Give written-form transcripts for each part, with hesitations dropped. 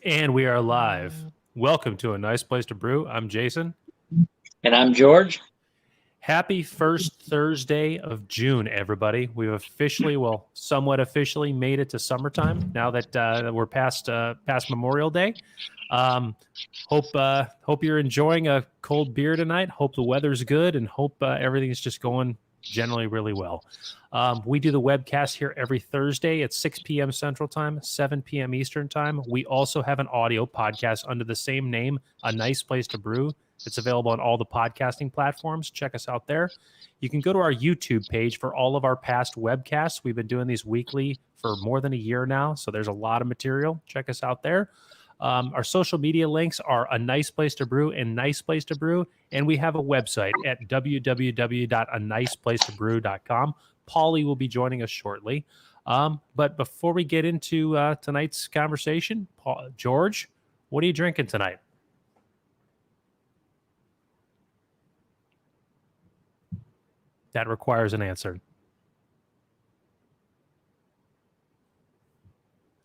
And we are live. Welcome to A Nice Place to Brew. I'm Jason. And I'm George. Happy first Thursday of June, everybody. We've officially, somewhat officially made it to summertime now that we're past Memorial Day. Hope you're enjoying a cold beer tonight. Hope the weather's good and hope everything's just going generally really well. We do the webcast here every Thursday at 6 p.m. Central Time, 7 p.m. Eastern Time. We also have an audio podcast under the same name, A Nice Place to Brew. It's available on all the podcasting platforms. Check us out there. You can go to our YouTube page for all of our past webcasts. We've been doing these weekly for more than a year now, so there's a lot of material. Check us out there. Our social media links are A Nice Place to Brew and Nice Place to Brew, and we have a website at www.aniceplacetobrew.com. Paulie will be joining us shortly. But before we get into tonight's conversation, George, what are you drinking tonight? That requires an answer.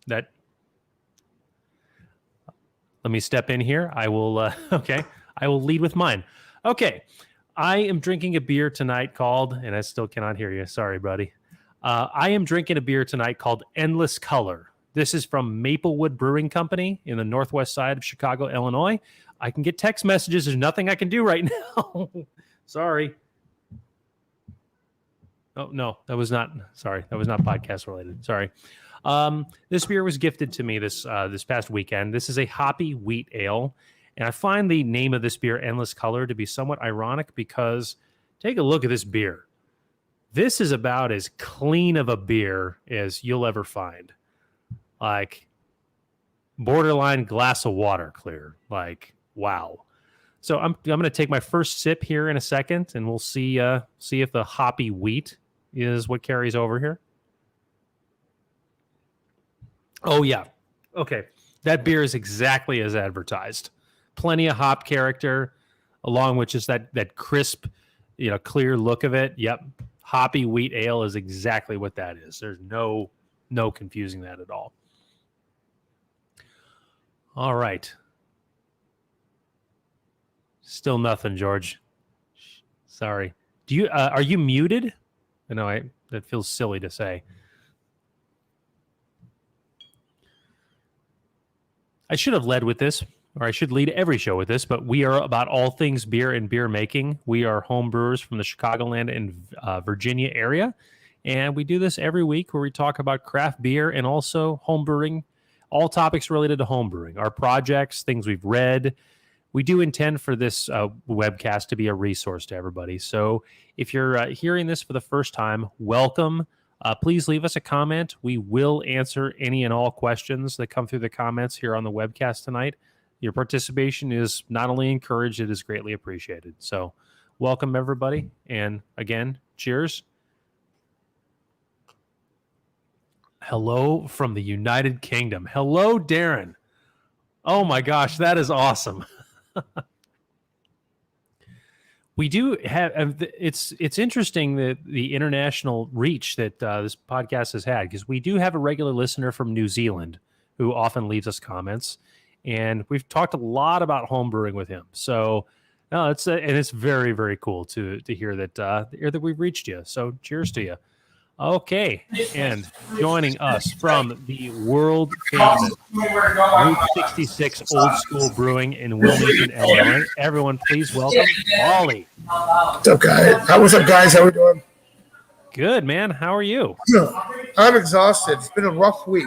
Let me step in here. I will, okay. I will lead with mine. Okay. I am drinking a beer tonight called, and I still cannot hear you. Sorry, buddy. I am drinking a beer tonight called Endless Color. This is from Maplewood Brewing Company in the northwest side of Chicago, Illinois. I can get text messages. There's nothing I can do right now. Sorry. Oh, no, that was not podcast related. Sorry. This beer was gifted to me this past weekend. This is a hoppy wheat ale, and I find the name of this beer, Endless Color, to be somewhat ironic because take a look at this beer. This is about as clean of a beer as you'll ever find. Like borderline glass of water clear. Like, wow. So I'm going to take my first sip here in a second, and we'll see if the hoppy wheat is what carries over here. Oh, yeah. Okay. That beer is exactly as advertised. Plenty of hop character, along with just that crisp, clear look of it. Yep. Hoppy wheat ale is exactly what that is. There's no confusing that at all. All right. Still nothing, George. Sorry. Are you muted? I know that feels silly to say. I should have led with this, or I should lead every show with this, but we are about all things beer and beer making. We are home brewers from the Chicagoland and Virginia area, and we do this every week where we talk about craft beer and also home brewing, all topics related to home brewing, our projects, things we've read. We do intend for this webcast to be a resource to everybody. So if you're hearing this for the first time, welcome. Please leave us a comment. We will answer any and all questions that come through the comments here on the webcast tonight. Your participation is not only encouraged, it is greatly appreciated. So welcome, everybody. And again, cheers. Hello from the United Kingdom. Hello, Darren. Oh, my gosh, that is awesome. We do have it's interesting that the international reach that this podcast has had, because we do have a regular listener from New Zealand who often leaves us comments, and we've talked a lot about home brewing with him. So it's very, very cool to hear that we've reached you. So cheers to you. Okay, and joining us from the world famous Route 66 Old School Brewing in Wilmington, Illinois. Everyone, please welcome Paulie. What's up, guys? What's up, guys? How we doing? Good, man. How are you? I'm exhausted. It's been a rough week.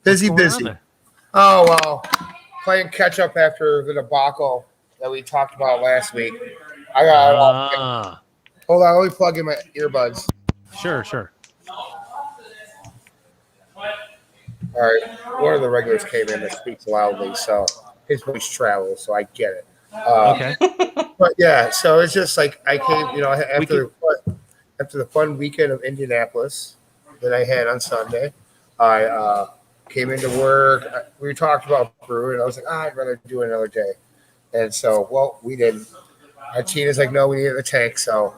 Busy. Oh, well, playing catch up after the debacle that we talked about last week. I got hold on, let me plug in my earbuds. Sure. All right, one of the regulars came in that speaks loudly, so his voice travels, so I get it. Okay. But yeah, so it's just like I came, after the fun weekend of Indianapolis that I had on Sunday, I came into work. We talked about brewing. I was like, I'd rather do it another day. And so, we didn't. Tina's like, no, we need the tank, so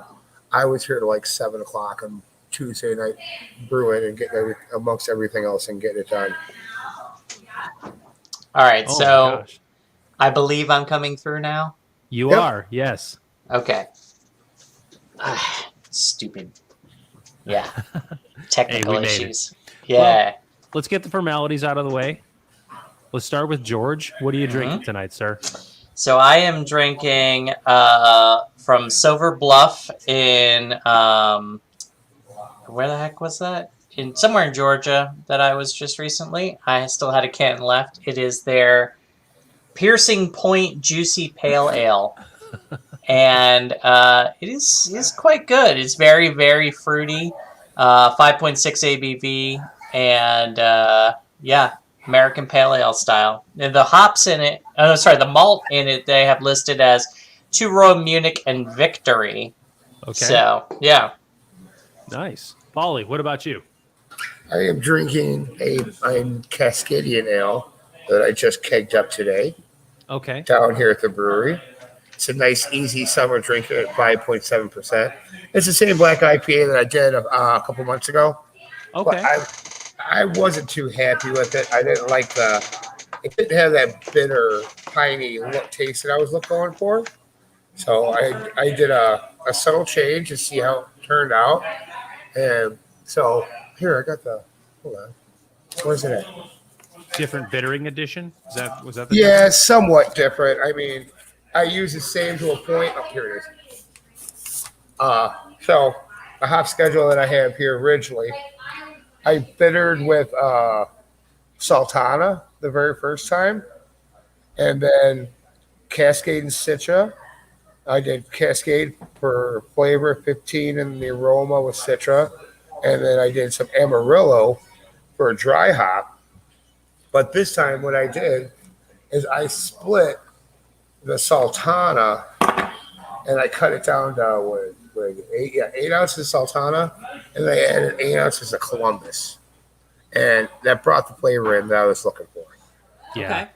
I was here till like 7 o'clock on Tuesday night brewing and getting amongst everything else and getting it done. All right, Oh my so gosh. I believe I'm coming through now. You Yep. are, yes. Okay. Stupid. Yeah. Technical we made it. issues. Yeah. Let's get the formalities out of the way. Let's start with George. What are you drinking tonight, sir? So I am drinking from Silver Bluff in where the heck was that? In somewhere in Georgia that I was just recently. I still had a can left. It is their Piercing Point Juicy Pale Ale. And it is quite good. It's very, very fruity. 5.6 ABV. And yeah, American Pale Ale style. And the hops in it, the malt in it, they have listed as Two Row Munich and Victory. Okay. So, yeah. Nice. Polly, what about you? I am drinking a Cascadian ale that I just kegged up today Okay. down here at the brewery. It's a nice, easy summer drink at 5.7%. It's the same black IPA that I did a couple months ago. Okay. But I wasn't too happy with it. I didn't like it didn't have that bitter, piney taste that I was going for. So I did a subtle change to see how it turned out. And so here, I got hold on. Where's it at? Different bittering edition? Was that the Yeah, somewhat different. I mean, I use the same to a point. Oh, here it is. So the hop schedule that I have here originally, I bittered with Sultana the very first time, and then Cascade and Citra. I did Cascade for flavor, 15, and the aroma with Citra, and then I did some Amarillo for a dry hop. But this time, what I did is I split the Sultana, and I cut it down to 8 ounces Sultana, and I added 8 ounces of Columbus, and that brought the flavor in that I was looking for. Yeah. Okay.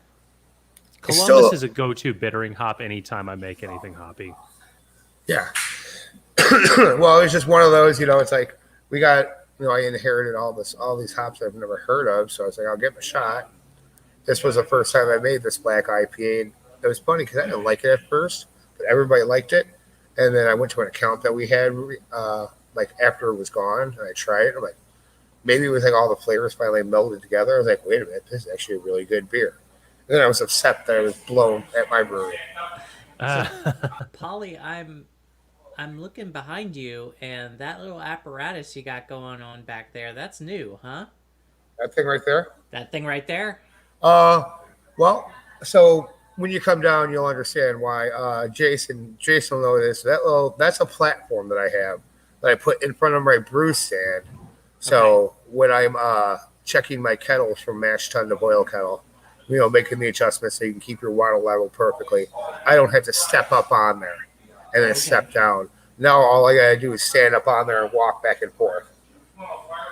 Columbus is a go-to bittering hop anytime I make anything hoppy. Yeah. Well, it's just one of those, it's like we got, I inherited all these hops I've never heard of, so I was like, I'll give them a shot. This was the first time I made this black IPA, and it was funny because I didn't like it at first, but everybody liked it. And then I went to an account that we had, like after it was gone, and I tried it. I'm like, maybe it was like all the flavors finally melded together. I was like, wait a minute, this is actually a really good beer. And then I was upset that I was blown at my brewery. Polly, I'm looking behind you, and that little apparatus you got going on back there, that's new, huh? That thing right there? That thing right there? Well, so when you come down, you'll understand why. Jason will know this. That's a platform that I have that I put in front of my brew stand. So when I'm checking my kettles from mash tun to boil kettle, making the adjustments so you can keep your water level perfectly, I don't have to step up on there and then step down. Now all I gotta do is stand up on there and walk back and forth.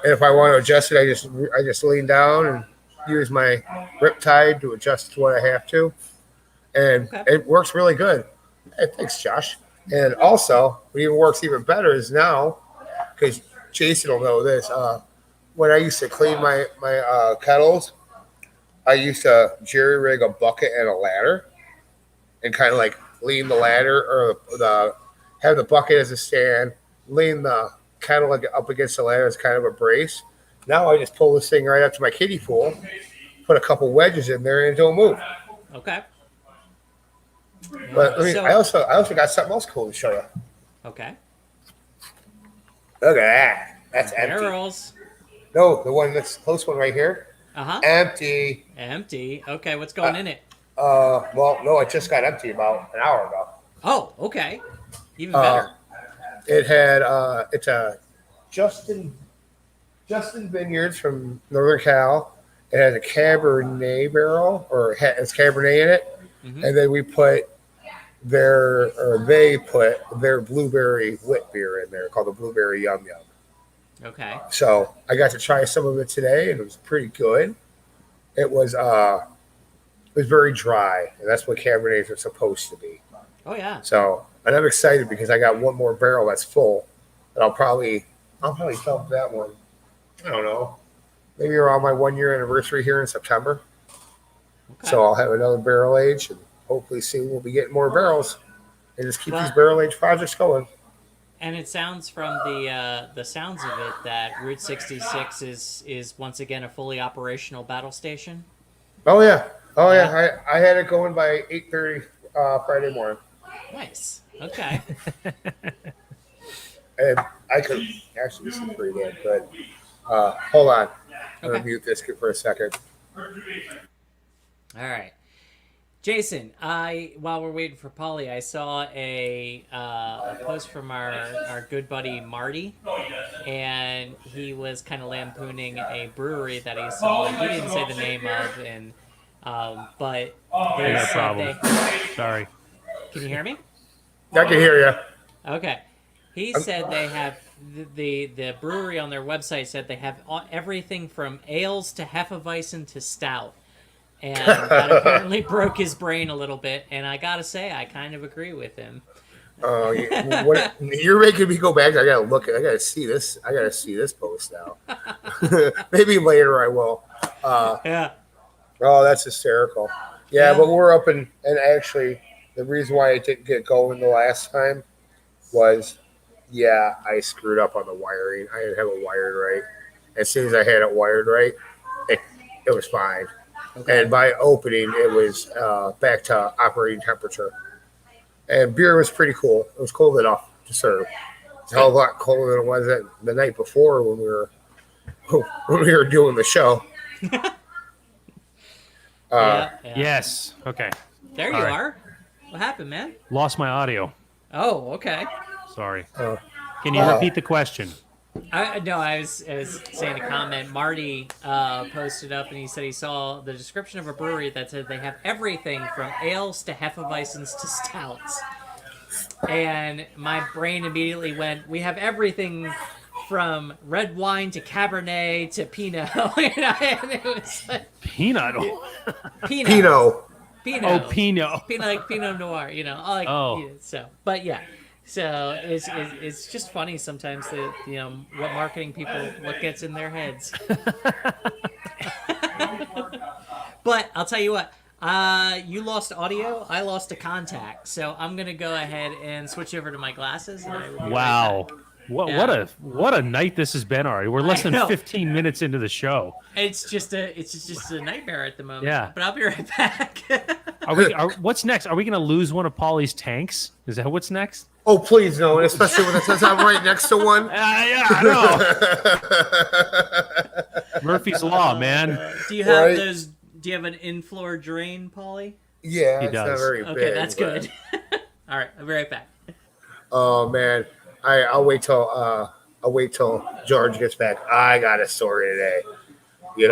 And if I want to adjust it, I just lean down and use my riptide to adjust to what I have to, and it works really good. Hey, thanks, Josh. And also, what even works even better is now, because Jason will know this. When I used to clean my kettles, I used to jerry rig a bucket and a ladder, and kind of like lean the ladder or have the bucket as a stand, lean the kettle up against the ladder as kind of a brace. Now I just pull this thing right up to my kiddie pool, put a couple wedges in there, and it'll move. Okay. But I also got something else cool to show you. Okay. Look at that. That's empty. Barrels. No, the one that's close one right here. Uh-huh. Empty. Empty. Okay, what's going in it? Well, no, it just got empty about an hour ago. Oh, okay. Even better. It had it's a Justin Vineyards from Northern Cal. It has a Cabernet barrel, or it's Cabernet in it, and then they put their blueberry wit beer in there called the Blueberry Yum Yum. Okay. So I got to try some of it today, and it was pretty good. It was very dry, and that's what Cabernets are supposed to be. Oh yeah. So, and I'm excited because I got one more barrel that's full, and I'll probably dump that one. I don't know, maybe around my 1 year anniversary here in September. Okay. So I'll have another barrel age, and hopefully soon we'll be getting more barrels and just keep Well- these barrel age projects going. And it sounds from the sounds of it that Route 66 is once again a fully operational battle station. Oh yeah, Yeah. I had it going by 8:30 Friday morning, Nice. Okay. and I could actually this is pretty good. But hold on, I'm Okay. gonna mute this for a second. All right. Jason, while we're waiting for Polly, I saw a post from our good buddy Marty, and he was kind of lampooning a brewery that he saw. He didn't say the name of, and but I they got a said problem. they. Sorry. Can you hear me? I can hear you. Okay. He said they have the brewery on their website said they have everything from ales to Hefeweizen to stout. And that apparently broke his brain a little bit. And I gotta say, I kind of agree with him. Oh, you're making me go back. I gotta look. I gotta see this. I gotta see this post now. Maybe later I will. Yeah. Oh, that's hysterical. Yeah, but we're up and actually the reason why I didn't get going the last time was, I screwed up on the wiring. I didn't have it wired right. As soon as I had it wired right, it was fine. Okay. And by opening, it was back to operating temperature. And beer was pretty cool. It was cold enough to serve. It's a hell of a lot colder than it was the night before when we were doing the show. Yeah. Yes. Okay. There you All right. are. What happened, man? Lost my audio. Oh, okay. Sorry. Uh, Can you repeat the question? I was saying a comment. Marty posted up and he said he saw the description of a brewery that said they have everything from ales to Hefeweizens to stouts. And my brain immediately went, we have everything from red wine to Cabernet to Pinot. And it was like, Peanut. Pinot. Pinot. Pinot. Oh, Pinot. Like Pinot Noir, like, so, but yeah. So it's just funny sometimes that what marketing people what gets in their heads. But I'll tell you what, you lost audio, I lost a contact, so I'm gonna go ahead and switch over to my glasses. And I will be Wow. right back. What a night this has been already. We're less I than know. 15 minutes into the show. It's just a nightmare at the moment. Yeah. But I'll be right back. What's next? Are we gonna lose one of Polly's tanks? Is that what's next? Oh, please no, and especially when it says I'm right next to one. Yeah, I know. Murphy's Law, man. Do you have Right. those? Do you have an in-floor drain, Polly? Yeah, He it's not does. very Okay, big. that's but- good. All right, I'll be right back. Oh man, I'll wait till George gets back. I got a story today.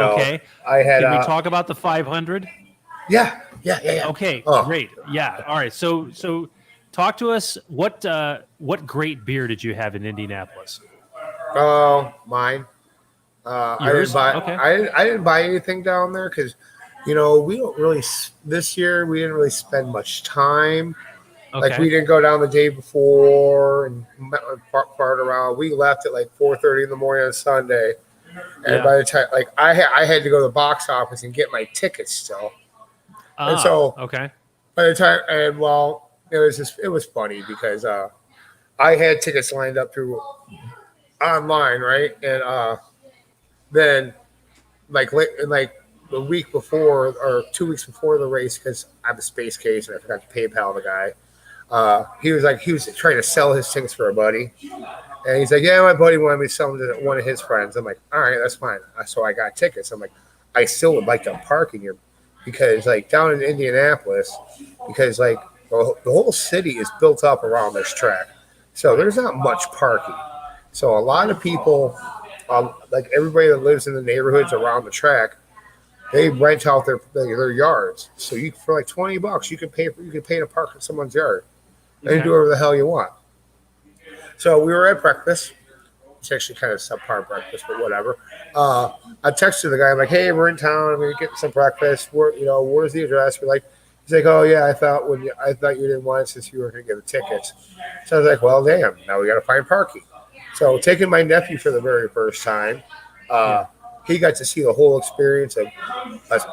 Okay. I had. Can we talk about the 500? Yeah. Okay, Oh. great. Yeah. All right. So talk to us. What great beer did you have in Indianapolis? Oh, mine. I didn't Yours? buy. Okay. I didn't buy anything down there because, we don't really. This year we didn't really spend much time. Okay. Like we didn't go down the day before and part around. We left at like 4:30 in the morning on Sunday, and Yeah. by the time I had to go to the box office and get my tickets still. and so- okay. By the time it was funny because I had tickets lined up through online, right? And then the week before or 2 weeks before the race, because I have a space case and I forgot to PayPal the guy. He was trying to sell his tickets for a buddy, and he's like, "Yeah, my buddy wanted me to sell them to one of his friends." I'm like, "All right, that's fine." So I got tickets. I'm like, I still would like to park in here because down in Indianapolis, because the whole city is built up around this track, so there's not much parking. So a lot of people, everybody that lives in the neighborhoods around the track, they rent out their yards. So for like $20, you can pay to park in someone's yard. And you do whatever the hell you want. So we were at breakfast. It's actually kind of subpar breakfast, but whatever. I texted the guy. I'm like, "Hey, we're in town. I'm gonna get some breakfast. Where's the address?" He's like, "Oh yeah, I thought you didn't want it since you were gonna get the tickets." So I was like, "Well, damn. Now we gotta find parking." So taking my nephew for the very first time, he got to see the whole experience of us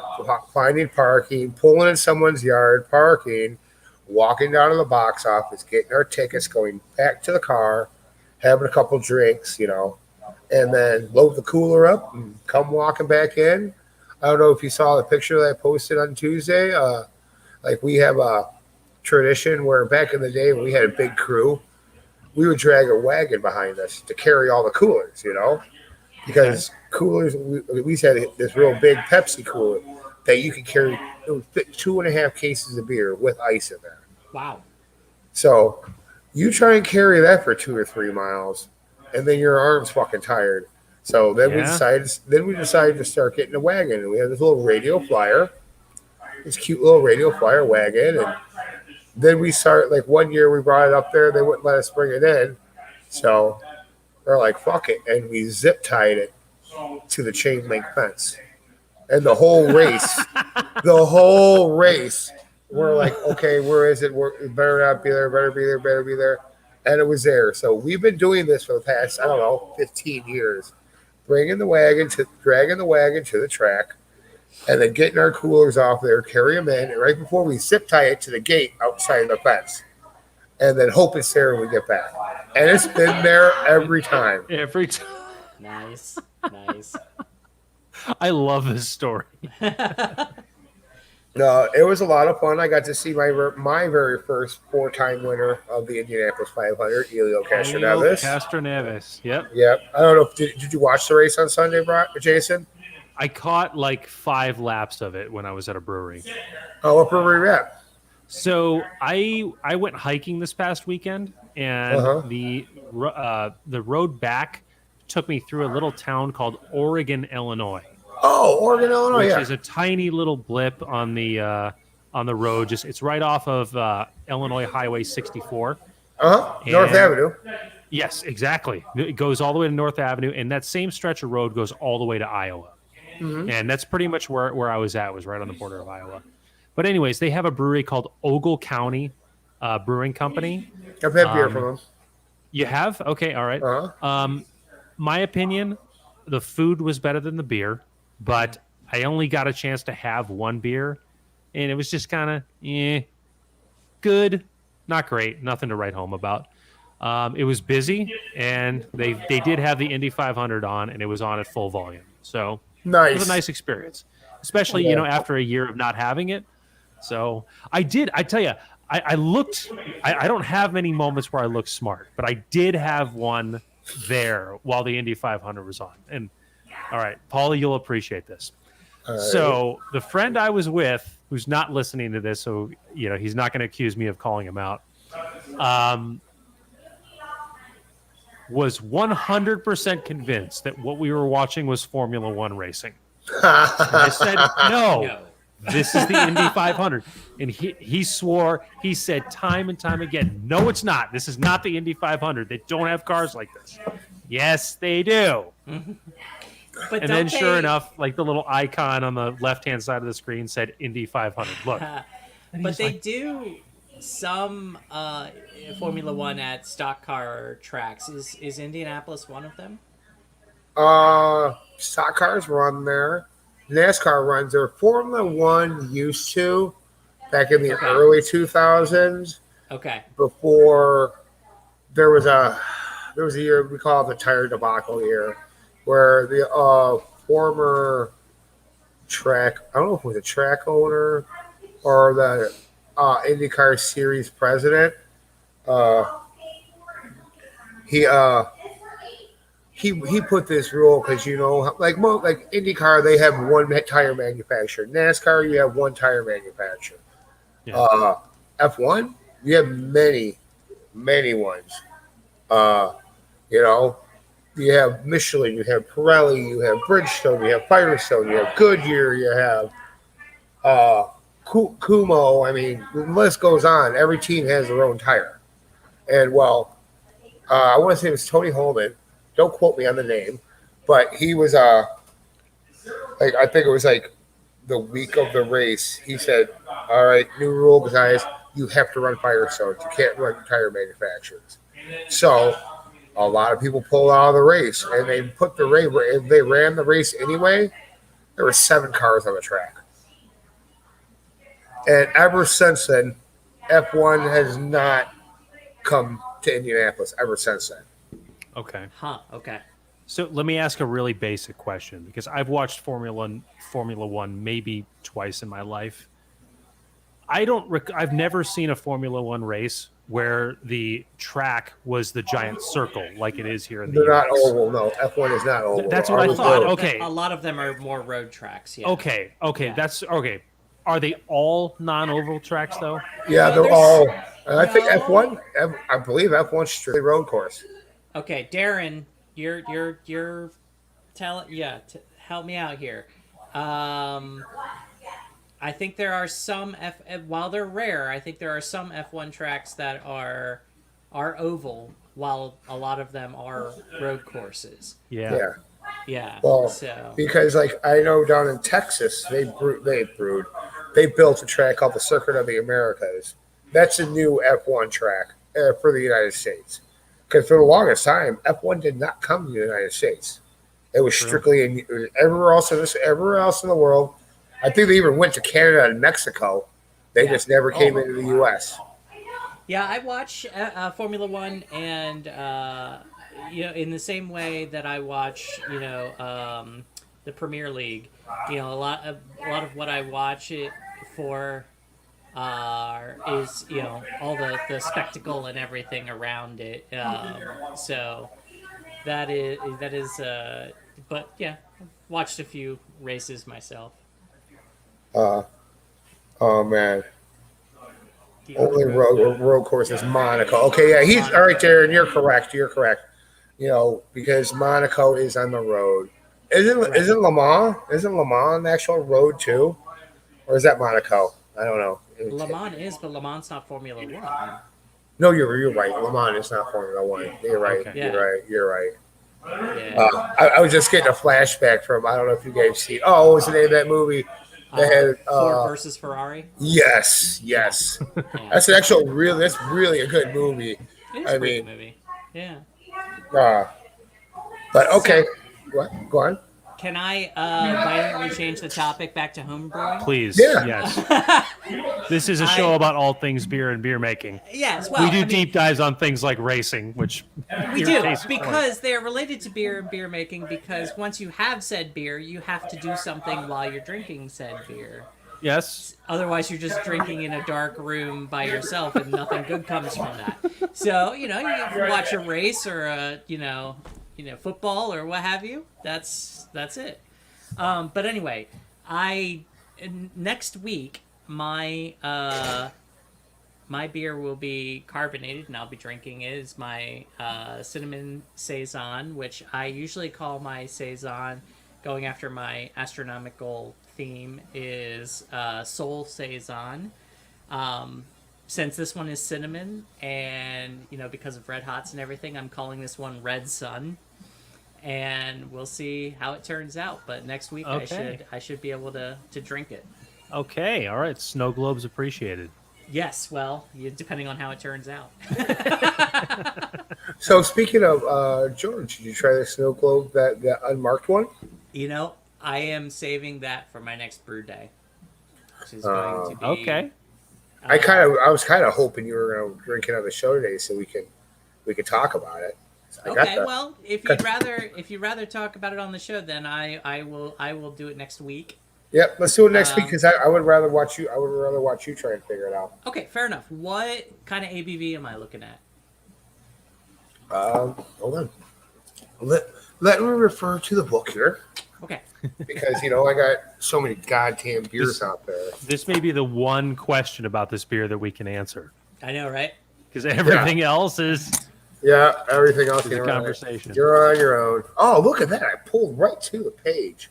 finding parking, pulling in someone's yard, parking, walking down to the box office, getting our tickets, going back to the car, having a couple drinks, and then load the cooler up and come walking back in. I don't know if you saw the picture that I posted on Tuesday. Like we have a tradition where back in the day when we had a big crew, we would drag a wagon behind us to carry all the coolers, because coolers, we had this real big Pepsi cooler that you could carry. It would fit 2.5 cases of beer with ice in there. Wow. So you try and carry that for 2 or 3 miles, and then your arm's fucking tired. So then we decided to start getting a wagon, and we had this little radio flyer, this cute little radio flyer wagon, and then we started, like, one year we brought it up there, they wouldn't let us bring it in, so they're like, fuck it, and we zip tied it to the chain link fence. And the whole race, we're like, okay, where is it? It better not be there, better be there. And it was there. So we've been doing this for the past, 15 years. Dragging the wagon to the track, and then getting our coolers off there, carry them in, and right before we zip tie it to the gate outside the fence. And then hope it's there when we get back. And it's been there every time. Every time. Nice. I love this story. No, it was a lot of fun. I got to see my very first 4-time winner of the Indianapolis 500, Elio Castroneves. Yep. I don't know. Did you watch the race on Sunday, Jason? I caught like 5 laps of it when I was at a brewery. Oh, what brewery were you at? So I went hiking this past weekend, and the road back took me through a little town called Oregon, Illinois. Oh, Oregon, Illinois, which is a tiny little blip on the road. It's right off of Illinois Highway 64. North Avenue. Yes, exactly. It goes all the way to North Avenue, and that same stretch of road goes all the way to Iowa. Mm-hmm. And that's pretty much where I was at. Was right on the border of Iowa. But anyways, they have a brewery called Ogle County Brewing Company. I've had beer from them. You have? Okay, all right. My opinion, the food was better than the beer. But I only got a chance to have one beer, and it was just kind of good, not great, nothing to write home about. It was busy, and they did have the Indy 500 on, and it was on at full volume. So nice. It was a nice experience, especially after a year of not having it. So I tell you, I looked. I don't have many moments where I looked smart, but I did have one there while the Indy 500 was on, and. All right, Paulie, you'll appreciate this. So the friend I was with, who's not listening to this, so he's not going to accuse me of calling him out, was 100% convinced that what we were watching was Formula One racing. I said, no, this is the Indy 500. And he swore, he said time and time again, no, it's not. This is not the Indy 500. They don't have cars like this. Yes, they do. But and then, sure enough, like the little icon on the left-hand side of the screen said Indy 500. Look. But they do some Formula One at stock car tracks. Is Indianapolis one of them? Stock cars run there. NASCAR runs there. Formula One used to back in the early 2000s. Okay. Before there was a year we call it the tire debacle year, where the former track, I don't know if it was a track owner or the IndyCar series president, he put this rule because like IndyCar, they have one tire manufacturer. NASCAR, you have one tire manufacturer. Yeah. F1, you have many ones. You have Michelin, you have Pirelli, you have Bridgestone, you have Firestone, you have Goodyear, you have Kumho. I mean, the list goes on. Every team has their own tire. And, I want to say it was Tony Holman. Don't quote me on the name. But he was, I think it was like the week of the race. He said, all right, new rule, guys, you have to run Firestone. You can't run tire manufacturers. So a lot of people pulled out of the race, and they put the race. If they ran the race anyway, there were 7 cars on the track, and ever since then, F1 has not come to Indianapolis ever since then. Okay. Huh. Okay. So let me ask a really basic question because I've watched Formula One maybe twice in my life. I've never seen a Formula One race where the track was the giant circle like it is here in the They're not US. oval. No, F1 is not oval. That's what I Ours thought. road. Okay. A lot of them are more road tracks. Yeah. Okay, Yeah. that's okay. Are they all non-oval tracks though? Yeah, No, they're all. I think no. F1. I believe F1's strictly road course. Okay, Darren, you're help me out here. I think there are some while they're rare, I think there are some F1 tracks that are oval, while a lot of them are road courses. Yeah. Yeah. Yeah. Well, So because like I know down in Texas, they built a track called the Circuit of the Americas. That's a new F1 track for the United States. Because for the longest time, F1 did not come to the United States. It was strictly it was everywhere else in the world. I think they even went to Canada and Mexico. They just never came into the U.S. yeah, I watch Formula One, and in the same way that I watch the Premier League. A lot of what I watch it for is all the spectacle and everything around it. So that is but yeah, watched a few races myself. Oh man, The only other road course is Monaco. Okay, yeah, he's all right, Darren. You're correct. Because Monaco is on the road. Isn't Le Mans? Isn't Le Mans an actual road too, or is that Monaco? I don't know. Le Mans is, but Le Mans not Formula One. No, you're right. Le Mans is not Formula One. You're right. Okay. You're right. Yeah. I was just getting a flashback from I don't know if you guys see. Oh, what was the name of that movie? They had Ford versus Ferrari. yes. Yeah. That's really a good movie. It's a great movie. Yeah. But okay, what? Go on. Can I violently change the topic back to homebrewing? Please. Yeah. Yes. This is a show about all things beer and beer making. Yes. Well, We do deep dives on things like racing, which We your do, case in point. because they are related to beer and beer making, because once you have said beer, you have to do something while you're drinking said beer. Yes. Otherwise, you're just drinking in a dark room by yourself, and nothing good comes from that. So, you watch a race or a, football or what have you. That's it. But anyway, next week my beer will be carbonated, and I'll be drinking it. Is my cinnamon saison, which I usually call my saison, going after my astronomical theme, is Soul Saison. Since this one is cinnamon, and because of red hots and everything, I'm calling this one Red Sun. And we'll see how it turns out. But next week Okay. I should be able to drink it. Okay. All right. Snow globes appreciated. Yes, well, depending on how it turns out. So speaking of George, did you try the snow globe, that unmarked one? I am saving that for my next brew day, which is going to be Okay. I was kind of hoping you were going to drink it on the show today so we could talk about it. So Well, if you'd rather talk about it on the show, then I will do it next week. Yep, let's do it next week because I would rather watch you. I would rather watch you try and figure it out. Okay, fair enough. What kind of ABV am I looking at? Hold on. Let me refer to the book here Okay. because I got so many goddamn beers out there. This may be the one question about this beer that we can answer I know, right? because everything else is Yeah, everything else a conversation. You're on your own. Oh, look at that! I pulled right to the page.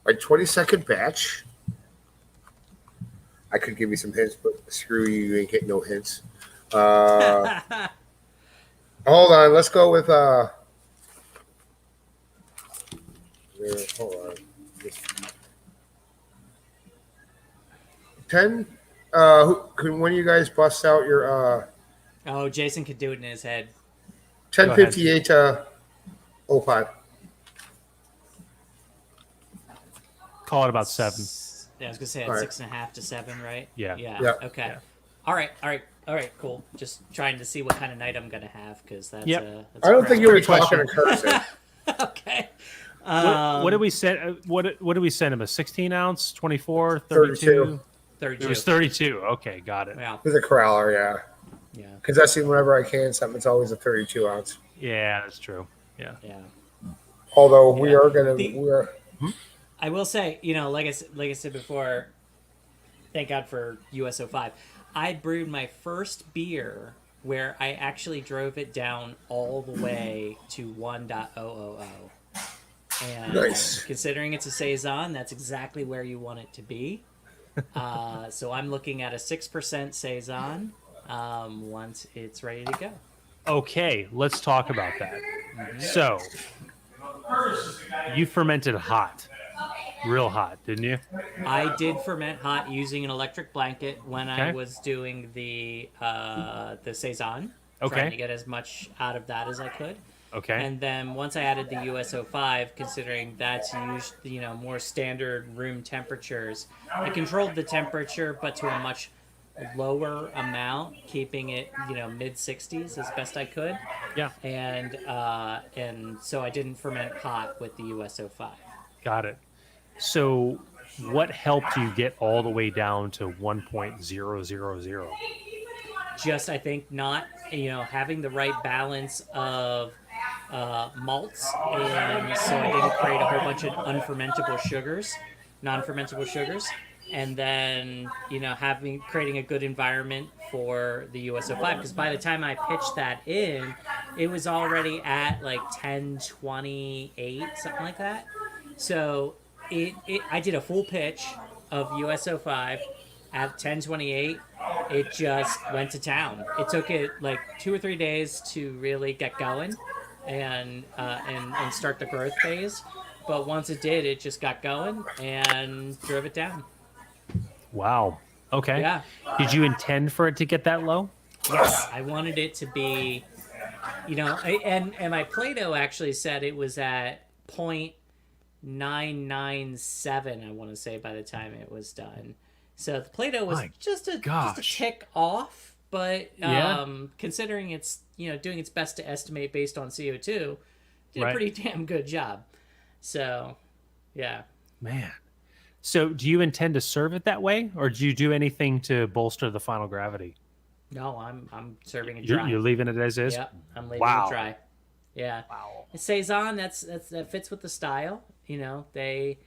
My 20-second batch. I could give you some hints, but screw you. You ain't getting no hints. Hold on. Let's go with hold on. 10. Can one of you guys bust out your Oh, Jason could do it in his head. 10:58 to 05. Call it about 7. Yeah, I was gonna say at All right. 6.5 to 7, right? Yeah. Yeah. Yeah. Okay. Yeah. All right. Cool. Just trying to see what kind of night I'm gonna have because that's. Yep. That's I don't think you were Great talking to Carson. Okay. What did we send? What did we send him? A 16 ounce, 24, 32? 32. It was 32. Okay, got it. Yeah. With a corraler, yeah. Yeah. Because I see whenever I can something, it's always a 32 ounce. Yeah, that's true. Yeah. Yeah. Although we Yeah. are gonna, The- we are. I will say, like I said before, thank God for USO5. I brewed my first beer where I actually drove it down all the way to 1.000. And Nice. considering it's a Saison, that's exactly where you want it to be. So I'm looking at a 6% Saison once it's ready to go. Okay, let's talk about that. So, you fermented hot, real hot, didn't you? I did ferment hot using an electric blanket when I Okay. was doing the Saison. Okay. Trying to get as much out of that as I could. Okay. And then once I added the USO5, considering that's more standard room temperatures, I controlled the temperature, but to a much lower amount, keeping it mid 60s as best I could. Yeah, And so I didn't ferment hot with the USO5. got it. So, what helped you get all the way down to 1.000? Just I think not having the right balance of malts, and so I didn't create a whole bunch of unfermentable sugars, non-fermentable sugars, and then creating a good environment for the USO5, because by the time I pitched that in, it was already at like 1028, something like that. So I did a full pitch of USO5 at 1028. It just went to town. It took it like 2 or 3 days to really get going and start the growth phase. But once it did, it just got going and drove it down. Wow. Okay. Yeah. Did you intend for it to get that low? Yes, I wanted it to be, and my Play-Doh actually said it was at 0.997, I want to say, by the time it was done. So the Play-Doh was My just a gosh. tick off, but Yeah. considering it's doing its best to estimate based on CO2, did Right. a pretty damn good job. So, yeah. Man. So, do you intend to serve it that way, or do you do anything to bolster the final gravity? No, I'm serving it You're, dry. you're leaving it as is? Yeah, I'm leaving Wow. it dry. Yeah. Wow. Saison, that fits with the style. They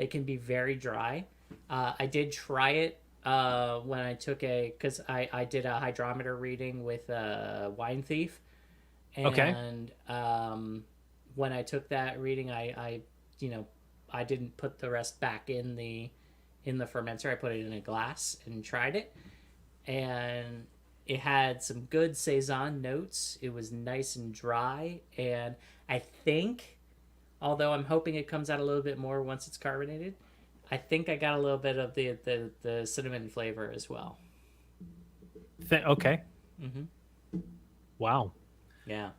can be very dry. I did try it when I took because I did a hydrometer reading with Wine Thief, and Okay. when I took that reading, I didn't put the rest back in the fermenter. I put it in a glass and tried it, and it had some good Saison notes. It was nice and dry, and I think, although I'm hoping it comes out a little bit more once it's carbonated, I think I got a little bit of the cinnamon flavor as well. Okay. Mm-hmm. Wow. Yeah.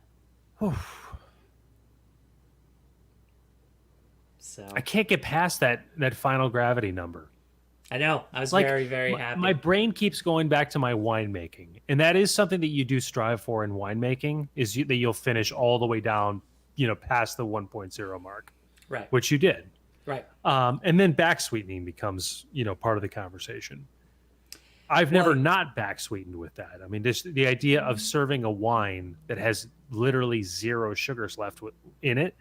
So I can't get past that final gravity number. I know. I was Like, very, very happy. My brain keeps going back to my winemaking, and that is something that you do strive for in winemaking, is that you'll finish all the way down, past the 1.0 mark, Right. which you did. Right. And then back sweetening becomes, part of the conversation. I've never not back sweetened with that. I mean, the idea of serving a wine that has literally 0 sugars left in it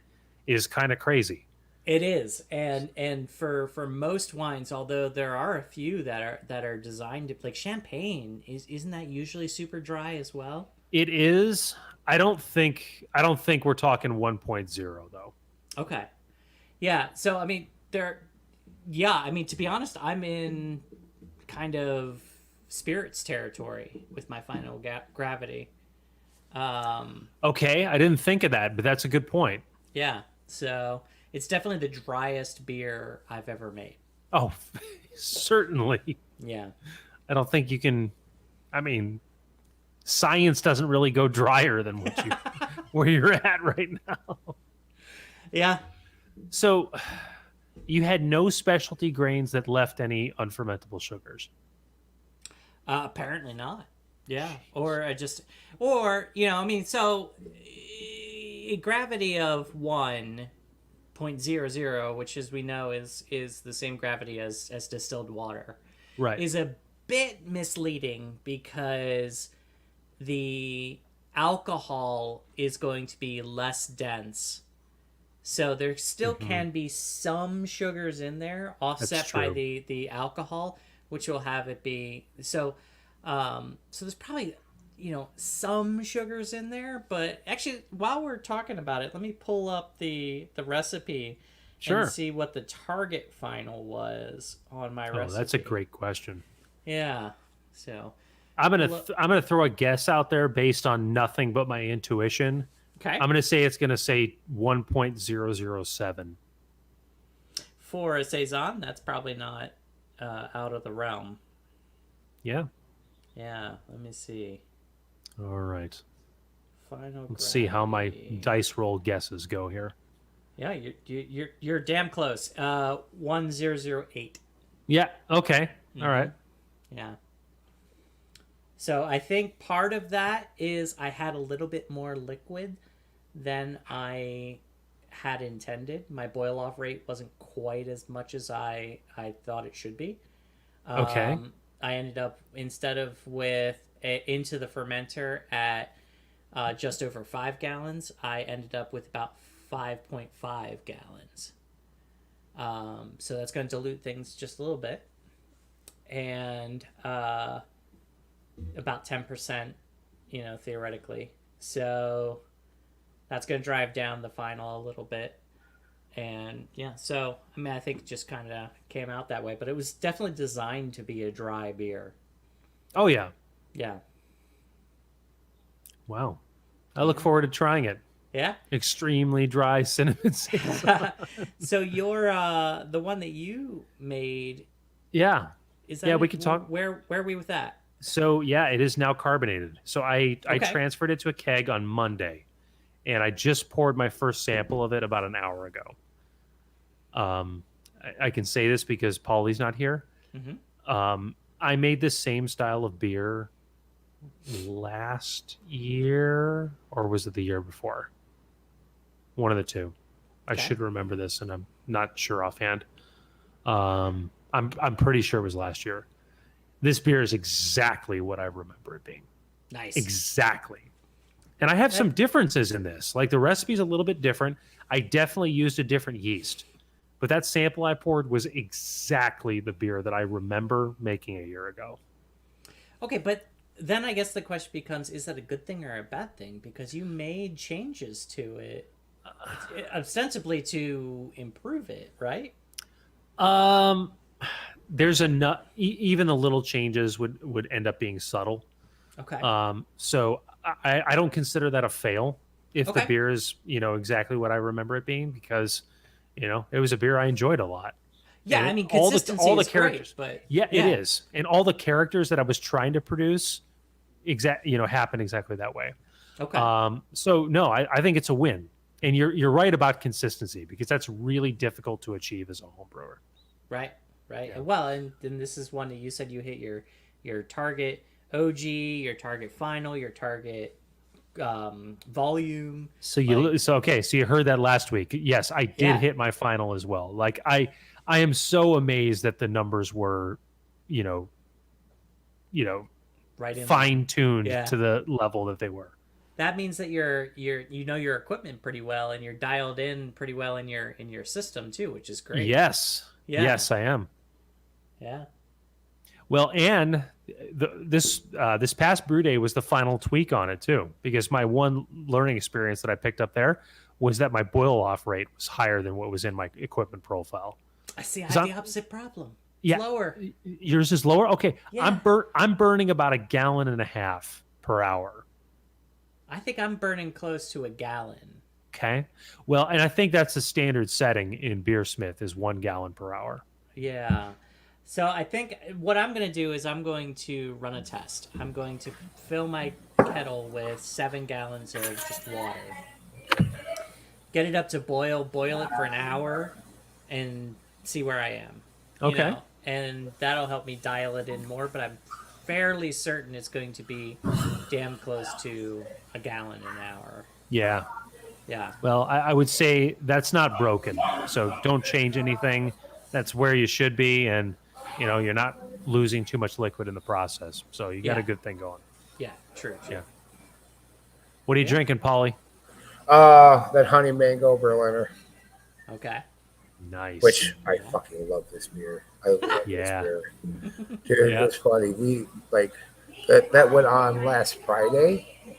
is kind of crazy. It is, and for most wines, although there are a few that are designed to, like champagne, isn't that usually super dry as well? It is. I don't think we're talking 1.0 though. Okay, yeah. So I mean, to be honest, I'm in kind of spirits territory with my final gravity. Okay, I didn't think of that, but that's a good point. Yeah, so it's definitely the driest beer I've ever made. Oh, certainly. Yeah. I don't think you can. I mean, science doesn't really go drier than what where you're at right now. Yeah. So you had no specialty grains that left any unfermentable sugars. Apparently not. Yeah. Or I mean, so a gravity of 1.00, which as we know is the same gravity as distilled water, Right. is a bit misleading because the alcohol is going to be less dense. So there still can be some sugars in there offset by true. the alcohol, which will have it be so so there's probably some sugars in there, but actually while we're talking about it, let me pull up the recipe Sure. and see what the target final was on my recipe. Oh, that's a great question. Yeah. So I'm gonna throw a guess out there based on nothing but my intuition. okay. I'm gonna say it's gonna say 1.007. For a saison, that's probably not out of the realm. Yeah. Yeah, let me see. All right. Final. Let's see how my gravity. dice roll guesses go here. Yeah, you're damn close. 1008. Yeah. Okay. All right. Yeah. So I think part of that is I had a little bit more liquid than I had intended. My boil off rate wasn't quite as much as I thought it should be. Okay. I ended up, instead of into the fermenter at just over 5 gallons, I ended up with about 5.5 gallons. So that's going to dilute things just a little bit. And about 10%, theoretically. So that's going to drive down the final a little bit. And yeah, so I mean, I think it just kind of came out that way, but it was definitely designed to be a dry beer. Oh yeah. Yeah. Wow. I look forward to trying it. Yeah. Extremely dry cinnamon saison. So you're the one that you made. Yeah. Is that Yeah, we could talk. Where are we with that? So yeah, it is now carbonated. So I Okay. transferred it to a keg on Monday, and I just poured my first sample of it about an hour ago. I can say this because Paulie's not here. I made this same style of beer last year, or was it the year before? One of the two. I Okay. should remember this, and I'm not sure offhand. I'm pretty sure it was last year. This beer is exactly what I remember it being. Nice. Exactly. And I have some differences in this. Like the recipe's a little bit different. I definitely used a different yeast. But that sample I poured was exactly the beer that I remember making a year ago. Okay, but then I guess the question becomes, is that a good thing or a bad thing? Because you made changes to it ostensibly to improve it, right? There's even the little changes would end up being subtle. Okay. So I don't consider that a fail if Okay. the beer is, exactly what I remember it being, because, it was a beer I enjoyed a lot. Yeah, And I mean, all consistency the is characters. great, but Yeah, it is. And all the characters that I was trying to produce happen exactly that way. Okay. So no, I think it's a win. And you're right about consistency, because that's really difficult to achieve as a home brewer. Right. Yeah. Well, and then this is one that you said you hit your target OG, your target final, your target volume. So you heard that last week. Yes, I did Yeah. hit my final as well. Like I am so amazed that the numbers were, Right in fine tuned Yeah. to the level that they were. That means that you know your equipment pretty well, and you're dialed in pretty well in your system too, which is great. Yes. Yeah. Yes, I am. Yeah. Well, and this past brew day was the final tweak on it too, because my one learning experience that I picked up there was that my boil off rate was higher than what was in my equipment profile. I see. I 'Cause have the I'm- opposite problem. Yeah. Lower. Yours is lower. Okay, Yeah. I'm burning about 1.5 gallons per hour. I think I'm burning close to a gallon. Okay, well, and I think that's the standard setting in Beersmith is 1 gallon per hour. Yeah. So I think what I'm going to do is I'm going to run a test. I'm going to fill my kettle with 7 gallons of just water. Get it up to boil it for an hour, and see where I am. Okay. And that'll help me dial it in more, but I'm fairly certain it's going to be damn close to a gallon an hour. Yeah. Yeah. Well, I would say that's not broken. So don't change anything. That's where you should be. And, you're not losing too much liquid in the process. So you got a Yeah. good thing going. Yeah, true. Yeah. What are you drinking, Polly? That honey mango Berliner, Okay. Nice. which I fucking love this beer. I love this beer. Dude, Yeah. it's funny. We that went on last Friday,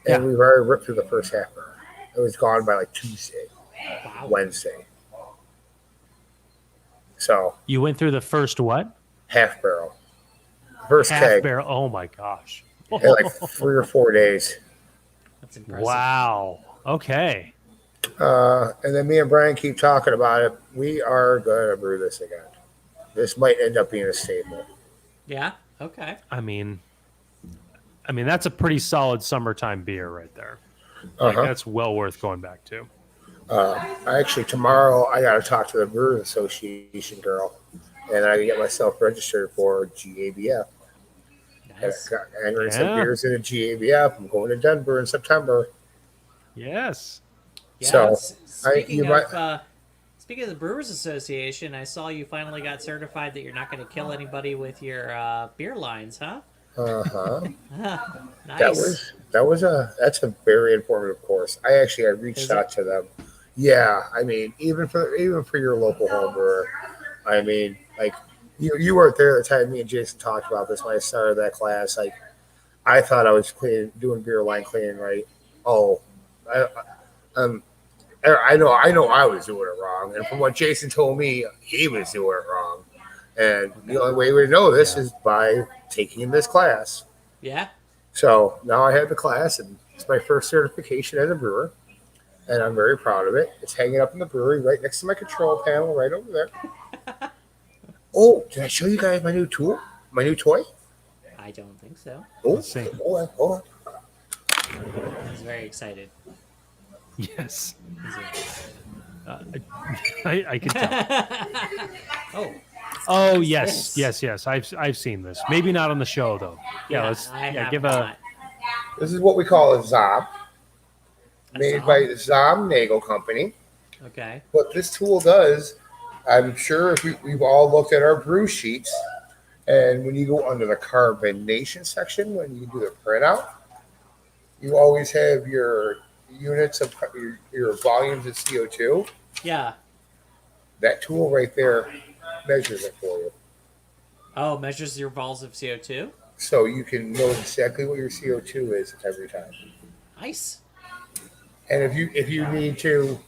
and we've already ripped through the first half hour. It was gone by like Tuesday, Wow. Wednesday. So You went through the first what? half barrel, first Half keg, barrel. Oh, my gosh. in like 3 or 4 days. That's impressive. Wow. Okay. And then me and Brian keep talking about it. We are going to brew this again. This might end up being a staple. Yeah. Okay. I mean, that's a pretty solid summertime beer right there. Like, that's well worth going back to. Actually, tomorrow I got to talk to the Brewers Association girl, and I can get myself registered for GABF. Nice. And I some beers in the GABF. I'm going to Denver in September. Yes. Yeah. So, Speaking of the Brewers Association, I saw you finally got certified that you're not going to kill anybody with your beer lines, huh? Nice. That's a very informative course. I actually had reached out to them. Yeah, I mean, even for your local home brewer, I mean, like you weren't there at the time me and Jason talked about this when I started that class. Like, I thought I was doing beer line cleaning right. Oh, I know I was doing it wrong, and from what Jason told me, he was doing it wrong. And the only way we know this is by taking this class. Yeah. So now I have the class, and it's my first certification as a brewer, and I'm very proud of it. It's hanging up in the brewery right next to my control panel right over there. Oh, did I show you guys my new tool? My new toy? I don't think so. Oh, Let's see. hold on. He's very excited. Yes. He's I can tell. Oh. Oh, yes. Yes. Yes. I've seen this. Maybe not on the show, though. Yeah, I have give not. This is what we call a Zom, made by the Zom Nagel Company. Okay. What this tool does, I'm sure if we've all looked at our brew sheets, and when you go under the carbonation section, when you do the printout, you always have your units of your volumes of CO2. Yeah. That tool right there measures it for you. Oh, measures your vols of CO2? So you can know exactly what your CO2 is every time. Nice. And if you need to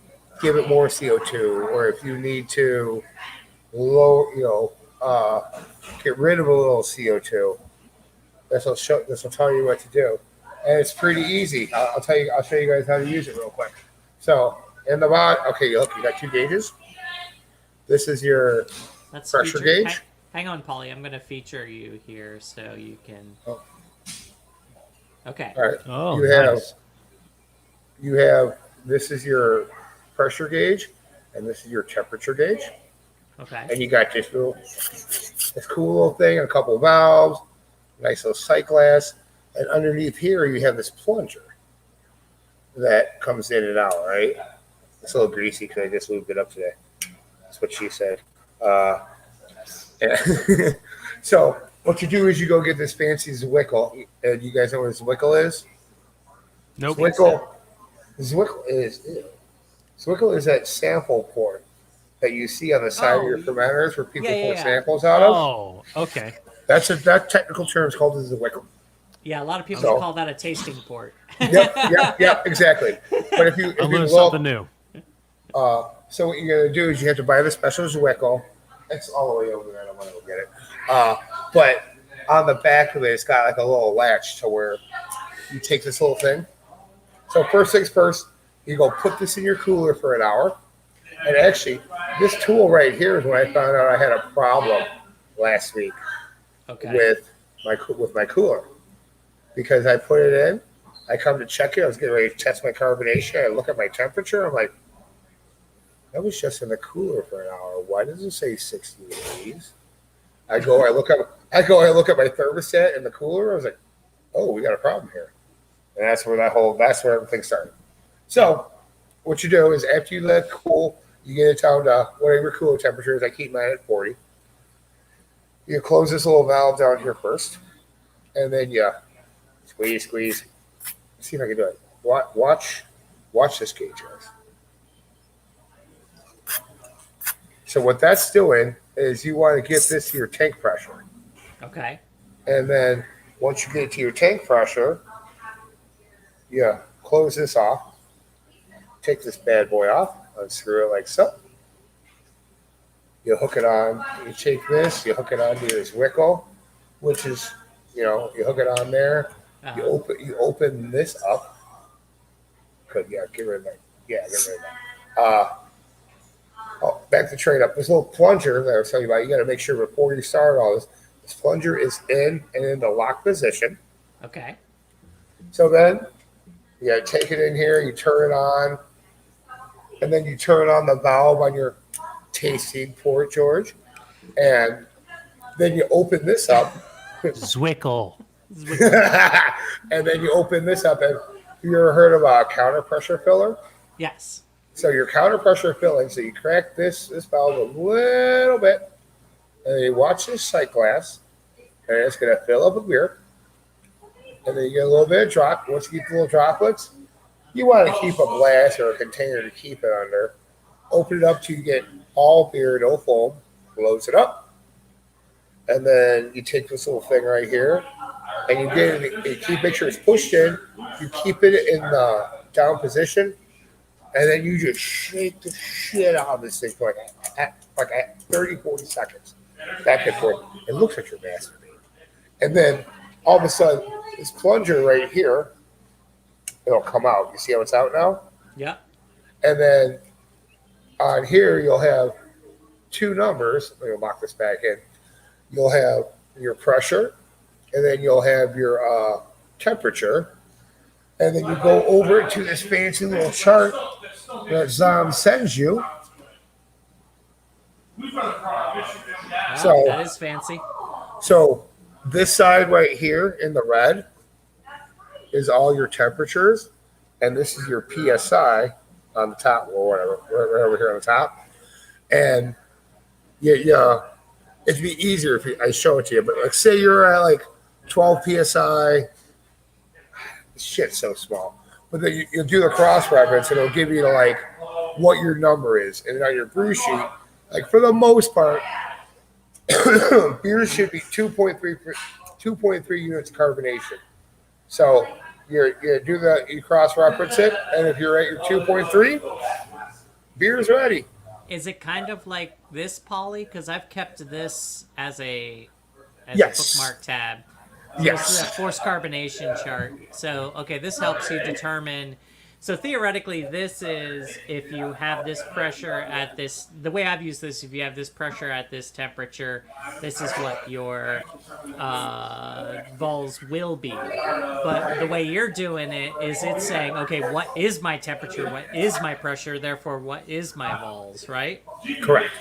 give it more CO2, or if you need to get rid of a little CO2, this will tell you what to do. And it's pretty easy. I'll show you guys how to use it real quick. So in the bottom, okay, look, you got 2 gauges. This is your pressure gauge. Hang on, Polly. I'm going to feature you here so you can. Oh. Okay. All right. Oh, nice. nice. You have this is your pressure gauge, and this is your temperature gauge. Okay. And you got this cool little thing, a couple of valves, nice little sight glass, and underneath here you have this plunger that comes in and out. Right? It's a little greasy because I just lubed it up today. That's what she said. Yeah. So what you do is you go get this fancy Zwickel. You guys know what a Zwickel is? Nope. Zwickel is that sample port that you see on the side of your fermenters where people pull samples out of. Oh, okay. That technical term is called a Zwickel. Yeah, a lot of people call that a tasting port. Yep, exactly. But if you learn look, something new. So what you're gonna do is you have to buy the special Zwickel. It's all the way over there. I don't want to go get it. But on the back of it, it's got like a little latch to where you take this little thing. So first things first, you go put this in your cooler for an hour. And actually, this tool right here is when I found out I had a problem last week with my cooler. because I put it in. I come to check it. I was getting ready to test my carbonation. I look at my temperature. I'm like, that was just in the cooler for an hour. Why does it say 60 degrees? I look at my thermostat in the cooler. I was like, oh, we got a problem here. And that's where everything started. So what you do is after you let it cool, you get it down to whatever your cooler temperature is. I keep mine at 40. You close this little valve down here first, and then you squeeze. See if I can do it. Watch this gauge, guys. So what that's doing is you want to get this to your tank pressure. Okay. And then once you get it to your tank pressure, you close this off. Take this bad boy off. Unscrew it like so. You hook it on. You take this. You hook it onto this wickle, which is, you hook it on there. Uh-huh. You open this up. Good, yeah, get rid of that. Yeah, get rid of that. Back the train up. This little plunger that I was telling you about, you got to make sure before you start all this plunger is in the lock position. Okay. So then you got to take it in here, you turn it on, and then you turn on the valve on your tasting port, George, and then you open this up. Zwickle. And then you open this up, and you ever heard of a counter pressure filler? Yes. So your counter pressure filling, so you crack this valve a little bit, and then you watch this sight glass, and it's going to fill up with beer. And then you get a little bit of drop. Once you get the little droplets, you want to keep a glass or a container to keep it under. Open it up till you get all beer, no foam. Close it up. And then you take this little thing right here, and you get it, make sure it's pushed in. You keep it in the down position, and then you just shake the shit out of this thing for like 30, 40 seconds. Back and forth. It looks like you're masturbating. And then all of a sudden, this plunger right here, it'll come out. You see how it's out now? Yeah. And then on here, you'll have two numbers. Let me lock this back in. You'll have your pressure, and then you'll have your temperature. And then you go over to this fancy little chart that Zom sends you. Wow, So- that is fancy. So this side right here in the red is all your temperatures, and this is your PSI on the top, or whatever, right over here on the top. And yeah, it'd be easier if I show it to you. But like, say you're at like 12 PSI. Shit's so small. But then you'll do the cross reference, and it'll give you like what your number is. And on your brew sheet, like for the most part, beer should be 2.3 units of carbonation. So you do that, you cross reference it, and if you're at your 2.3, beer's ready. Is it kind of like this, Polly? Because I've kept this as a Yes. bookmark tab. Yes. This is a forced carbonation chart. So, okay, this helps you determine. So theoretically, this is if you have this pressure at this. The way I've used this, if you have this pressure at this temperature, this is what your vols will be. But the way you're doing it is it's saying, okay, what is my temperature? What is my pressure? Therefore, what is my vols? Right? Correct.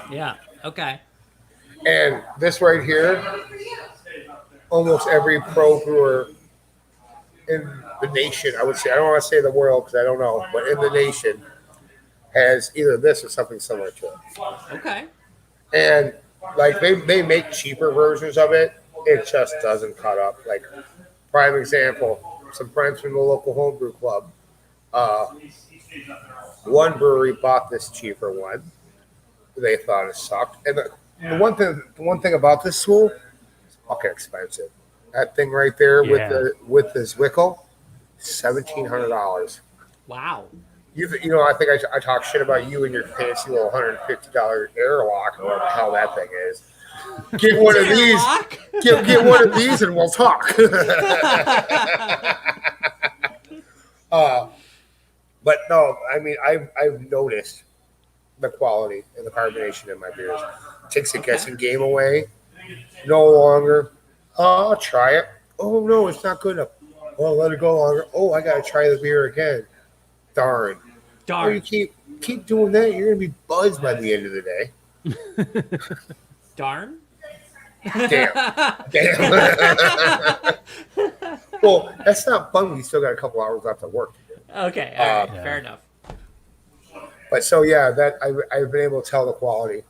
Yeah. Okay. And this right here, almost every pro brewer in the nation, I would say, I don't want to say the world because I don't know, but in the nation has either this or something similar to it. Okay. And like they make cheaper versions of it. It just doesn't cut up. Like prime example, some friends from the local homebrew club. One brewery bought this cheaper one. They thought it sucked. And the one thing about this tool, it's fucking expensive. That thing right there with this wickle, $1,700. Wow. You know, I think I talk shit about you and your fancy little $150 airlock or whatever the hell that thing is. Get one of these. Get one of these and we'll talk. But no, I mean, I've noticed the quality and the carbonation in my beers. Takes the guessing game away. No longer, oh, I'll try it. Oh no, it's not good enough. Well, let it go longer. Oh, I gotta try the beer again. Darn. Oh, you Darn. keep doing that, you're gonna be buzzed by the end of the day. Darn. Damn. Well, that's not fun. We still got a couple hours left of work. Okay, all right, Yeah. fair enough. But so yeah, that I've been able to tell the quality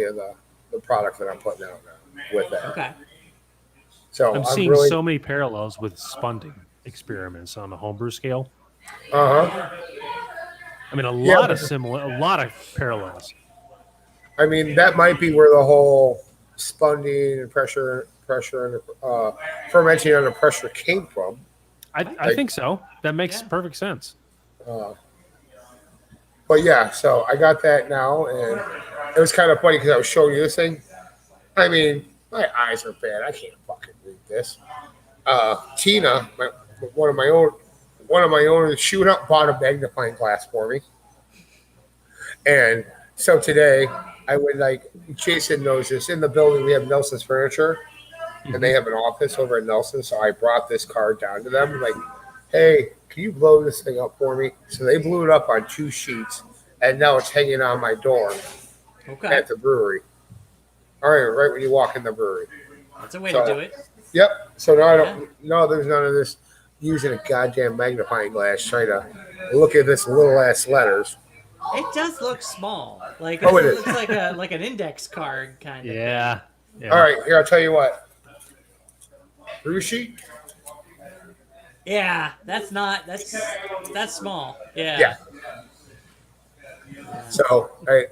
of the product that I'm putting out now with that. Okay. So I'm seeing so many parallels with spunding experiments on the homebrew scale. Uh-huh. I mean, a Yeah, lot but- of parallels. I mean, that might be where the whole spunding and pressure and fermenting under pressure came from. I think so. That makes Yeah. perfect sense. But yeah, so I got that now, and it was kind of funny because I was showing you this thing. I mean, my eyes are bad. I can't fucking read this. Tina, one of my owners, she went out and bought a magnifying glass for me. And so today, I would Jason knows this. In the building, we have Nelson's Furniture, and they have an office over at Nelson. So I brought this card down to them, like, hey, can you blow this thing up for me? So they blew it up on 2 sheets, and now it's hanging on my door Okay. at the brewery. All right when you walk in the brewery. That's a way to do it. Yep. So now there's none of this using a goddamn magnifying glass trying to look at this little ass letters. It does look small. Like Oh, it it looks like an index card kind of. Yeah. All right, here I'll tell you what. Brew sheet. Yeah, that's small. Yeah. Yeah. So all right,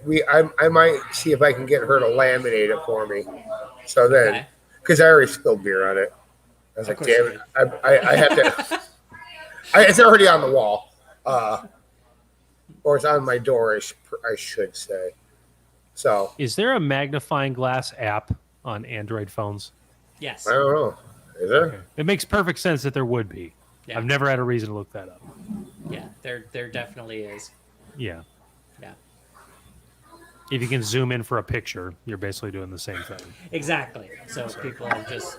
I might see if I can get her to laminate it for me. So then, Okay. because I already spilled beer on it, I was like, course damn you it, I have to. It's already on the wall, or it's on my door. I should say. So Is there a magnifying glass app on Android phones? Yes. I don't know. Is there? It makes perfect sense that there would be. Yeah. I've never had a reason to look that up. Yeah. There definitely is. Yeah. Yeah. If you can zoom in for a picture, you're basically doing the same thing. Exactly. So people have just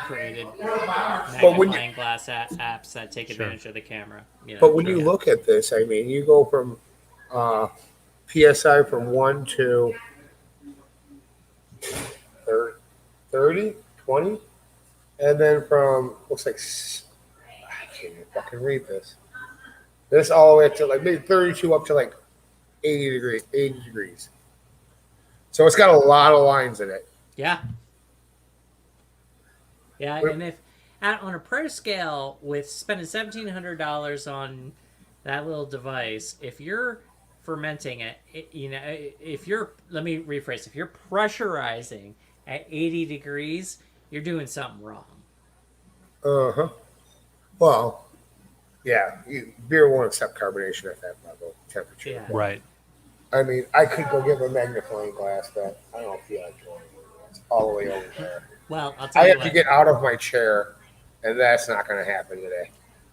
created But when magnifying glass apps that take advantage of the camera. You know? But when you look at this, I mean, you go from PSI from 1 to 30, 20, and then from looks like I can't even fucking read this. This all the way up to like maybe 32 up to like 80 degrees. So it's got a lot of lines in it. Yeah. Yeah, and if on a pro scale with spending $1,700 on that little device, if you're fermenting it, let me rephrase, if you're pressurizing at 80 degrees, you're doing something wrong. Uh-huh. Well, yeah, beer won't accept carbonation at that level temperature. Yeah. Right. I mean, I could go get a magnifying glass, but I don't feel like going. It's all the way over there. Well, I'll tell I you have what. to get out of my chair, and that's not going to happen today.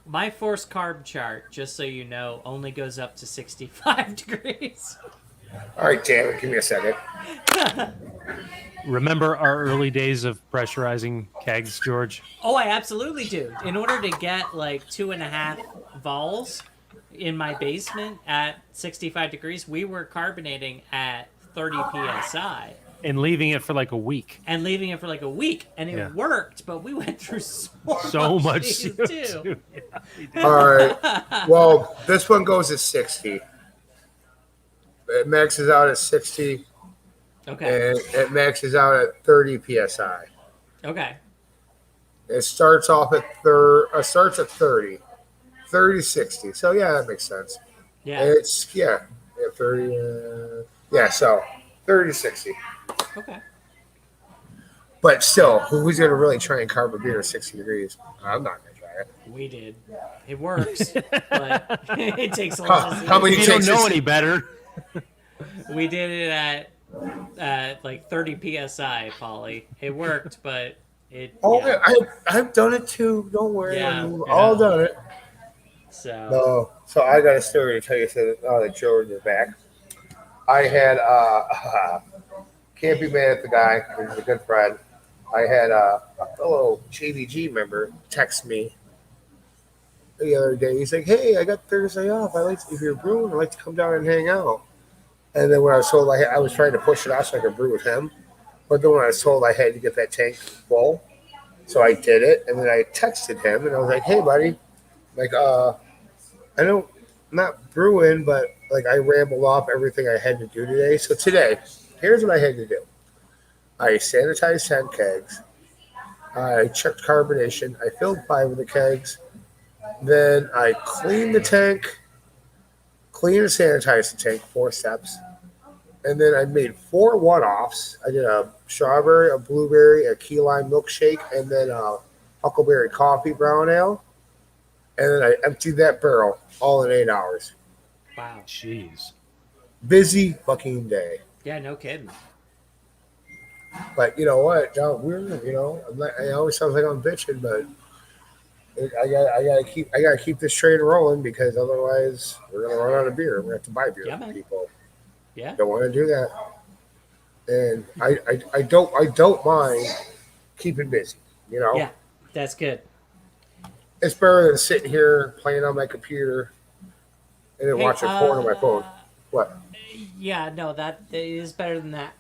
My forced carb chart, just so you know, only goes up to 65 degrees. All right, damn it, give me a second. Remember our early days of pressurizing kegs, George? Oh, I absolutely do. In order to get like 2.5 vols in my basement at 65 degrees, we were carbonating at 30 psi. And leaving it for like a week. And leaving it for like a week. And it Yeah. worked, but we went through So much CO2. CO2. Yeah, we did. All right. Well, this one goes at 60. It maxes out at 60, Okay. and it maxes out at 30 psi. Okay. It starts off at starts at 30, 30 60. So yeah, that makes sense. Yeah. It's 30. Yeah, so 30 60. Okay. But still, who's going to really try and carb a beer at 60 degrees? I'm not going to try it. We did. It works, but it takes a lot of How many If you don't takes know is- any better. We did it at like 30 psi, Polly. It worked, but it. Oh, yeah. I've done it too. Don't worry. Yeah, We've yeah. all done it. So. No. So I got a story to tell you. So that George is back. I had can't be mad at the guy. He's a good friend. I had a fellow JVG member text me the other day. He's like, "Hey, I got Thursday off. If you're brewing, I'd like to come down and hang out." And then when I was told I was trying to push it out so I could brew with him, but then when I was told I had to get that tank full, so I did it. And then I texted him and I was like, "Hey, buddy, like, I don't, I'm not brewing, but like I rambled off everything I had to do today. So today, here's what I had to do. I sanitized 10 kegs. I checked carbonation. I filled 5 of the kegs. Then I cleaned the tank, cleaned and sanitized the tank, 4 steps. And then I made 4 one-offs. I did a strawberry, a blueberry, a key lime milkshake, and then a huckleberry coffee brown ale. And then I emptied that barrel all in 8 hours. Wow. Jeez. Busy fucking day. Yeah, no kidding. But you know what? It always sounds like I'm bitching, but I gotta keep this train rolling because otherwise we're gonna run out of beer. We're gonna have to buy beer Yeah, from man. people. Yeah. Don't want to do that. And I don't mind keeping busy. You know, Yeah, that's good. it's better than sitting here playing on my computer and then Hey, watching porn on my phone. What? Yeah, no, that is better than that.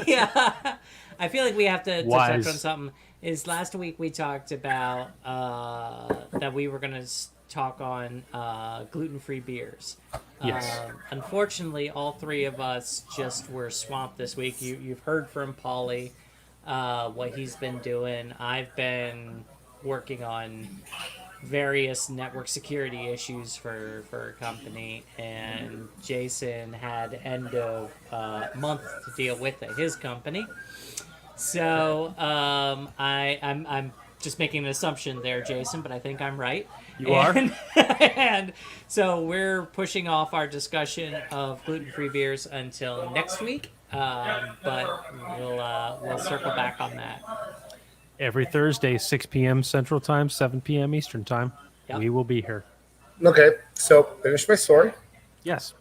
Yeah, I feel like we have to touch Wise. on something. Is last week we talked about that we were going to talk on gluten-free beers. Yes. Unfortunately, all 3 of us just were swamped this week. You've heard from Paulie what he's been doing. I've been working on various network security issues for a company, and Jason had end of month to deal with at his company. So I'm just making an assumption there, Jason, but I think I'm right. You are? And so we're pushing off our discussion of gluten-free beers until next week, but we'll circle back on that. Every Thursday, 6 p.m. Central Time, 7 p.m. Eastern Time. Yep. We will be here. Okay, so finish my story. Yes.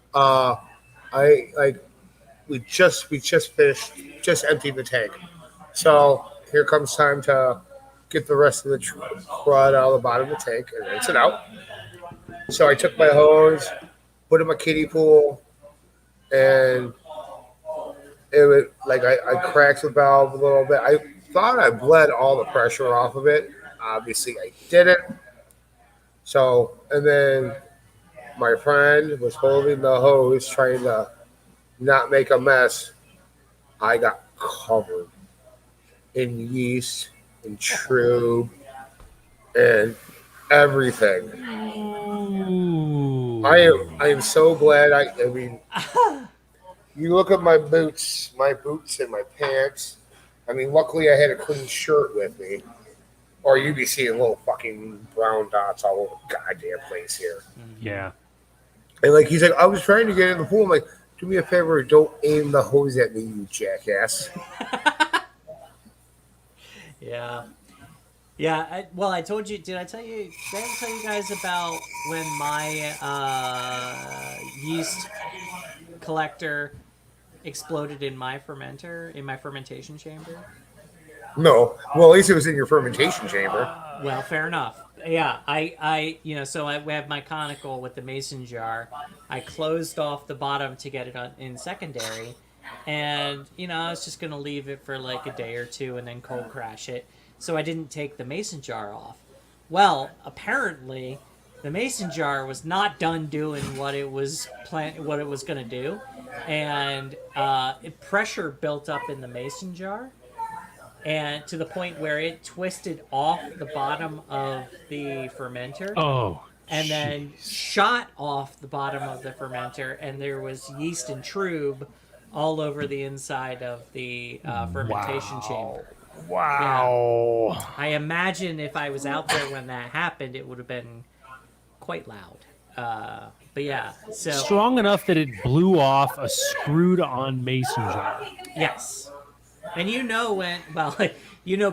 We just emptied the tank. So here comes time to get the rest of the crud out of the bottom of the tank and rinse it out. So I took my hose, put it in my kiddie pool, and it was like I cracked the valve a little bit. I thought I bled all the pressure off of it. Obviously I didn't. So, and then my friend was holding the hose trying to not make a mess. I got covered in yeast and trube and everything. Ooh. I am so glad. I mean, you look at my boots and my pants. I mean, luckily I had a clean shirt with me, or you'd be seeing little fucking brown dots all over the goddamn place here. Yeah. And like he's like, I was trying to get in the pool. I'm like, do me a favor, don't aim the hose at me, you jackass. Yeah. Yeah, I told you. Did I tell you guys about when my yeast collector exploded in my fermenter, in my fermentation chamber? No. Well, at least it was in your fermentation chamber. Well, fair enough. Yeah, I so I have my conical with the mason jar. I closed off the bottom to get it in secondary, and I was just gonna leave it for like a day or two and then cold crash it. So I didn't take the mason jar off. Well, apparently, the mason jar was not done doing what it was gonna do, and pressure built up in the mason jar, and to the point where it twisted off the bottom of the fermenter. Oh. And then shot off the bottom of the fermenter, and there was yeast and trube all over the inside of the fermentation chamber. Wow. Yeah. I imagine if I was out there when that happened, it would have been quite loud. But yeah, so Strong enough that it blew off a screwed-on mason jar. yes, and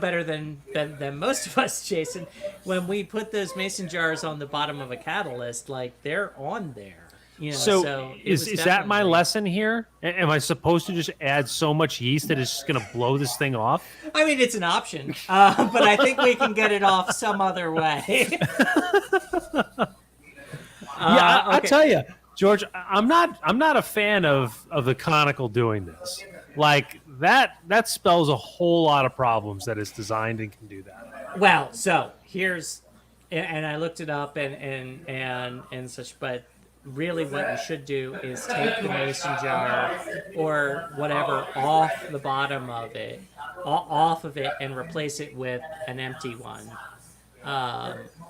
better than most of us, Jason. When we put those mason jars on the bottom of a catalyst, like they're on there. So it was is that my definitely- lesson here? Am I supposed to just add so much yeast that it's just going to blow this thing off? I mean, it's an option, but I think we can get it off some other way. I'll Okay. tell you, George, I'm not a fan of the conical doing this. Like that spells a whole lot of problems that it's designed and can do that. Well, so here's, and I looked it up and such, but really what you should do is take the mason jar or whatever off the bottom of it, off of it, and replace it with an empty one.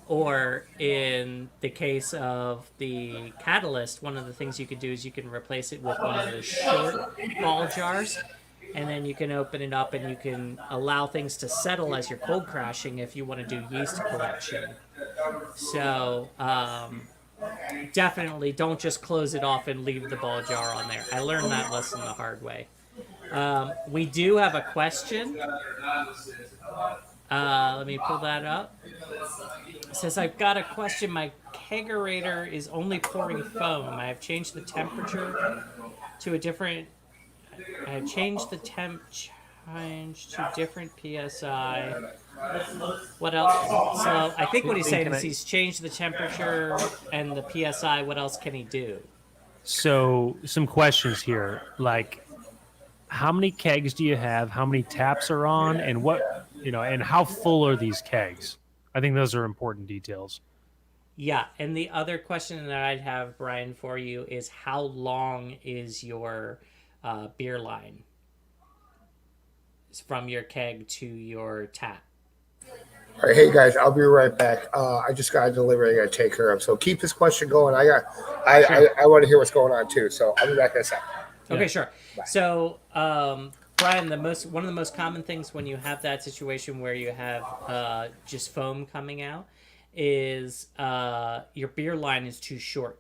Or in the case of the catalyst, one of the things you could do is you can replace it with one of the short ball jars, and then you can open it up and you can allow things to settle as you're cold crashing if you want to do yeast collection. So definitely don't just close it off and leave the ball jar on there. I learned that lesson the hard way. We do have a question. Let me pull that up. It says, I've got a question. My kegerator is only pouring foam. I have changed the temperature to a different... I have changed the temp change to different PSI. What else? So I think what he's saying is he's changed the temperature and the PSI. What else can he do? So some questions here, like how many kegs do you have? How many taps are on? And what, and how full are these kegs? I think those are important details. Yeah, and the other question that I'd have, Brian, for you is how long is your beer line? It's from your keg to your tap. All right, hey guys, I'll be right back. I just got a delivery I got to take care of. So keep this question going. I want to hear what's going on too. So I'll be back in a second. Okay, sure. Bye. So, Brian, one of the most common things when you have that situation where you have just foam coming out is your beer line is too short.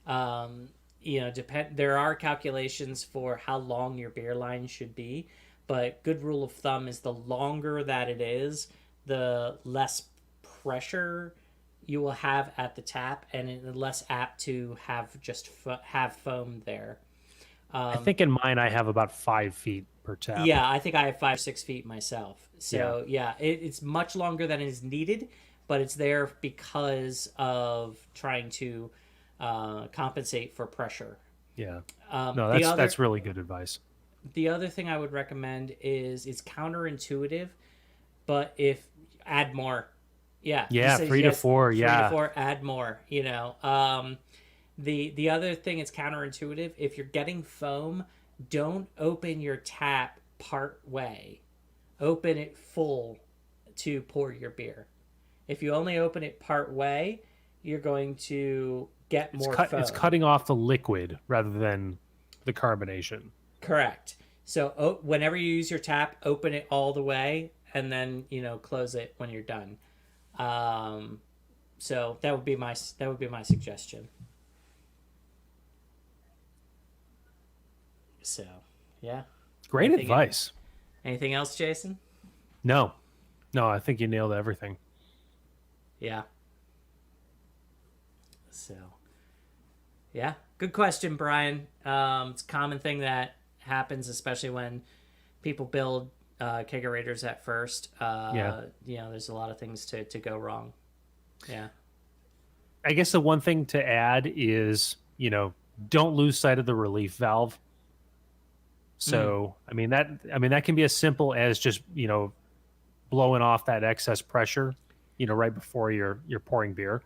There are calculations for how long your beer line should be, but good rule of thumb is the longer that it is, the less pressure you will have at the tap, and it's less apt to have have foam there. I think in mine I have about 5 feet per tap. Yeah, I think I have 5-6 feet myself. So it's much longer than is needed, but it's there because of trying to compensate for pressure. Yeah. No, that's really good advice. The other thing I would recommend is it's counterintuitive, but if add more. Yeah. Yeah, 3 to 4. 3 yeah. to 4, add more. The other thing is counterintuitive. If you're getting foam, don't open your tap part way. Open it full to pour your beer. If you only open it part way, you're going to get more foam. It's cutting off the liquid rather than the carbonation. Correct. So whenever you use your tap, open it all the way and then close it when you're done. So that would be my suggestion. So yeah. Great advice. Anything else, Jason? No, I think you nailed everything. Yeah. So yeah, good question, Brian. It's a common thing that happens, especially when people build kegerators at first. There's a lot of things to go wrong. Yeah. I guess the one thing to add is, don't lose sight of the relief valve. So, I mean that can be as simple as just, blowing off that excess pressure, right before you're pouring beer.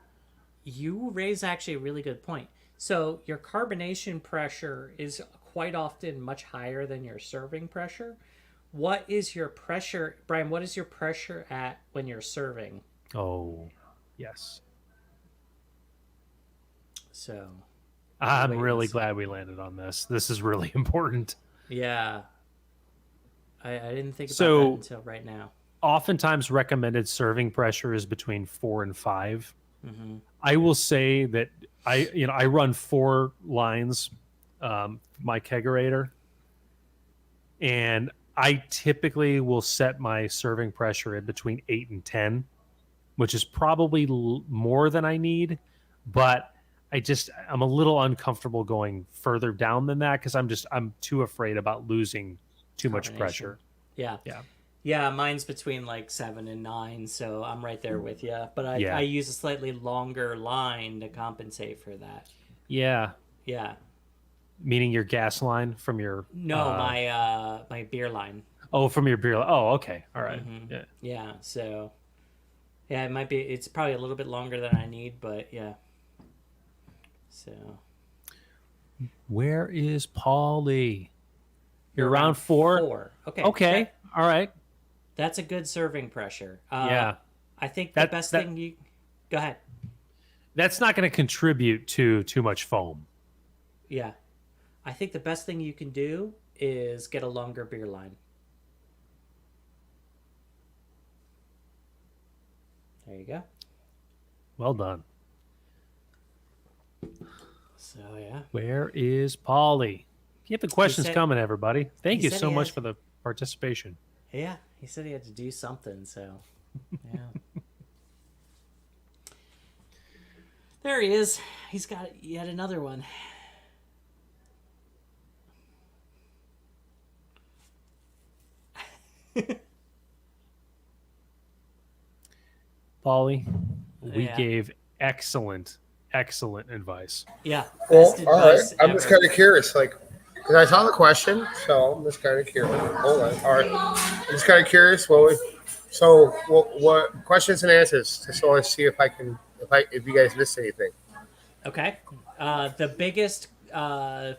You raise actually a really good point. So your carbonation pressure is quite often much higher than your serving pressure. What is your pressure, Brian? What is your pressure at when you're serving? Oh, yes. So I'm really glad we landed on this. This is really important. Yeah. I didn't think about that until right now. Oftentimes recommended serving pressure is between 4 and 5. Mm-hmm. I will say that I run 4 lines, my kegerator, and I typically will set my serving pressure at between 8 and 10, which is probably more than I need, but I'm a little uncomfortable going further down than that because I'm too afraid about losing too much Carbonation. pressure. Yeah. Yeah. Yeah, mine's between like 7 and 9, so I'm right there with you. But I use a slightly longer line to compensate for that. Yeah. Yeah. Meaning your gas line from your No, my beer line. Oh, from your beer. Oh, okay. All right. Mm-hmm. Yeah. Yeah. So, yeah, it might be. It's probably a little bit longer than I need, but yeah. So. Where is Paulie? You're Around round 4. 4. Okay. Okay. All right. That's a good serving pressure. Yeah. I think the best thing you. Go ahead. That's not going to contribute to too much foam. Yeah. I think the best thing you can do is get a longer beer line. There you go. Well done. So, yeah. Where is Paulie? Keep the questions coming, everybody. Thank you so much for the participation. Yeah, he said he had to do something, so yeah. There he is. He's got yet another one. Paulie, we gave excellent advice. Yeah. Well, all right. I'm just kind of curious, like, because I saw the question, so I'm just kind of curious. Hold on. All right. I'm just kind of curious. What questions and answers? Just so I see if you guys missed anything. Okay. The biggest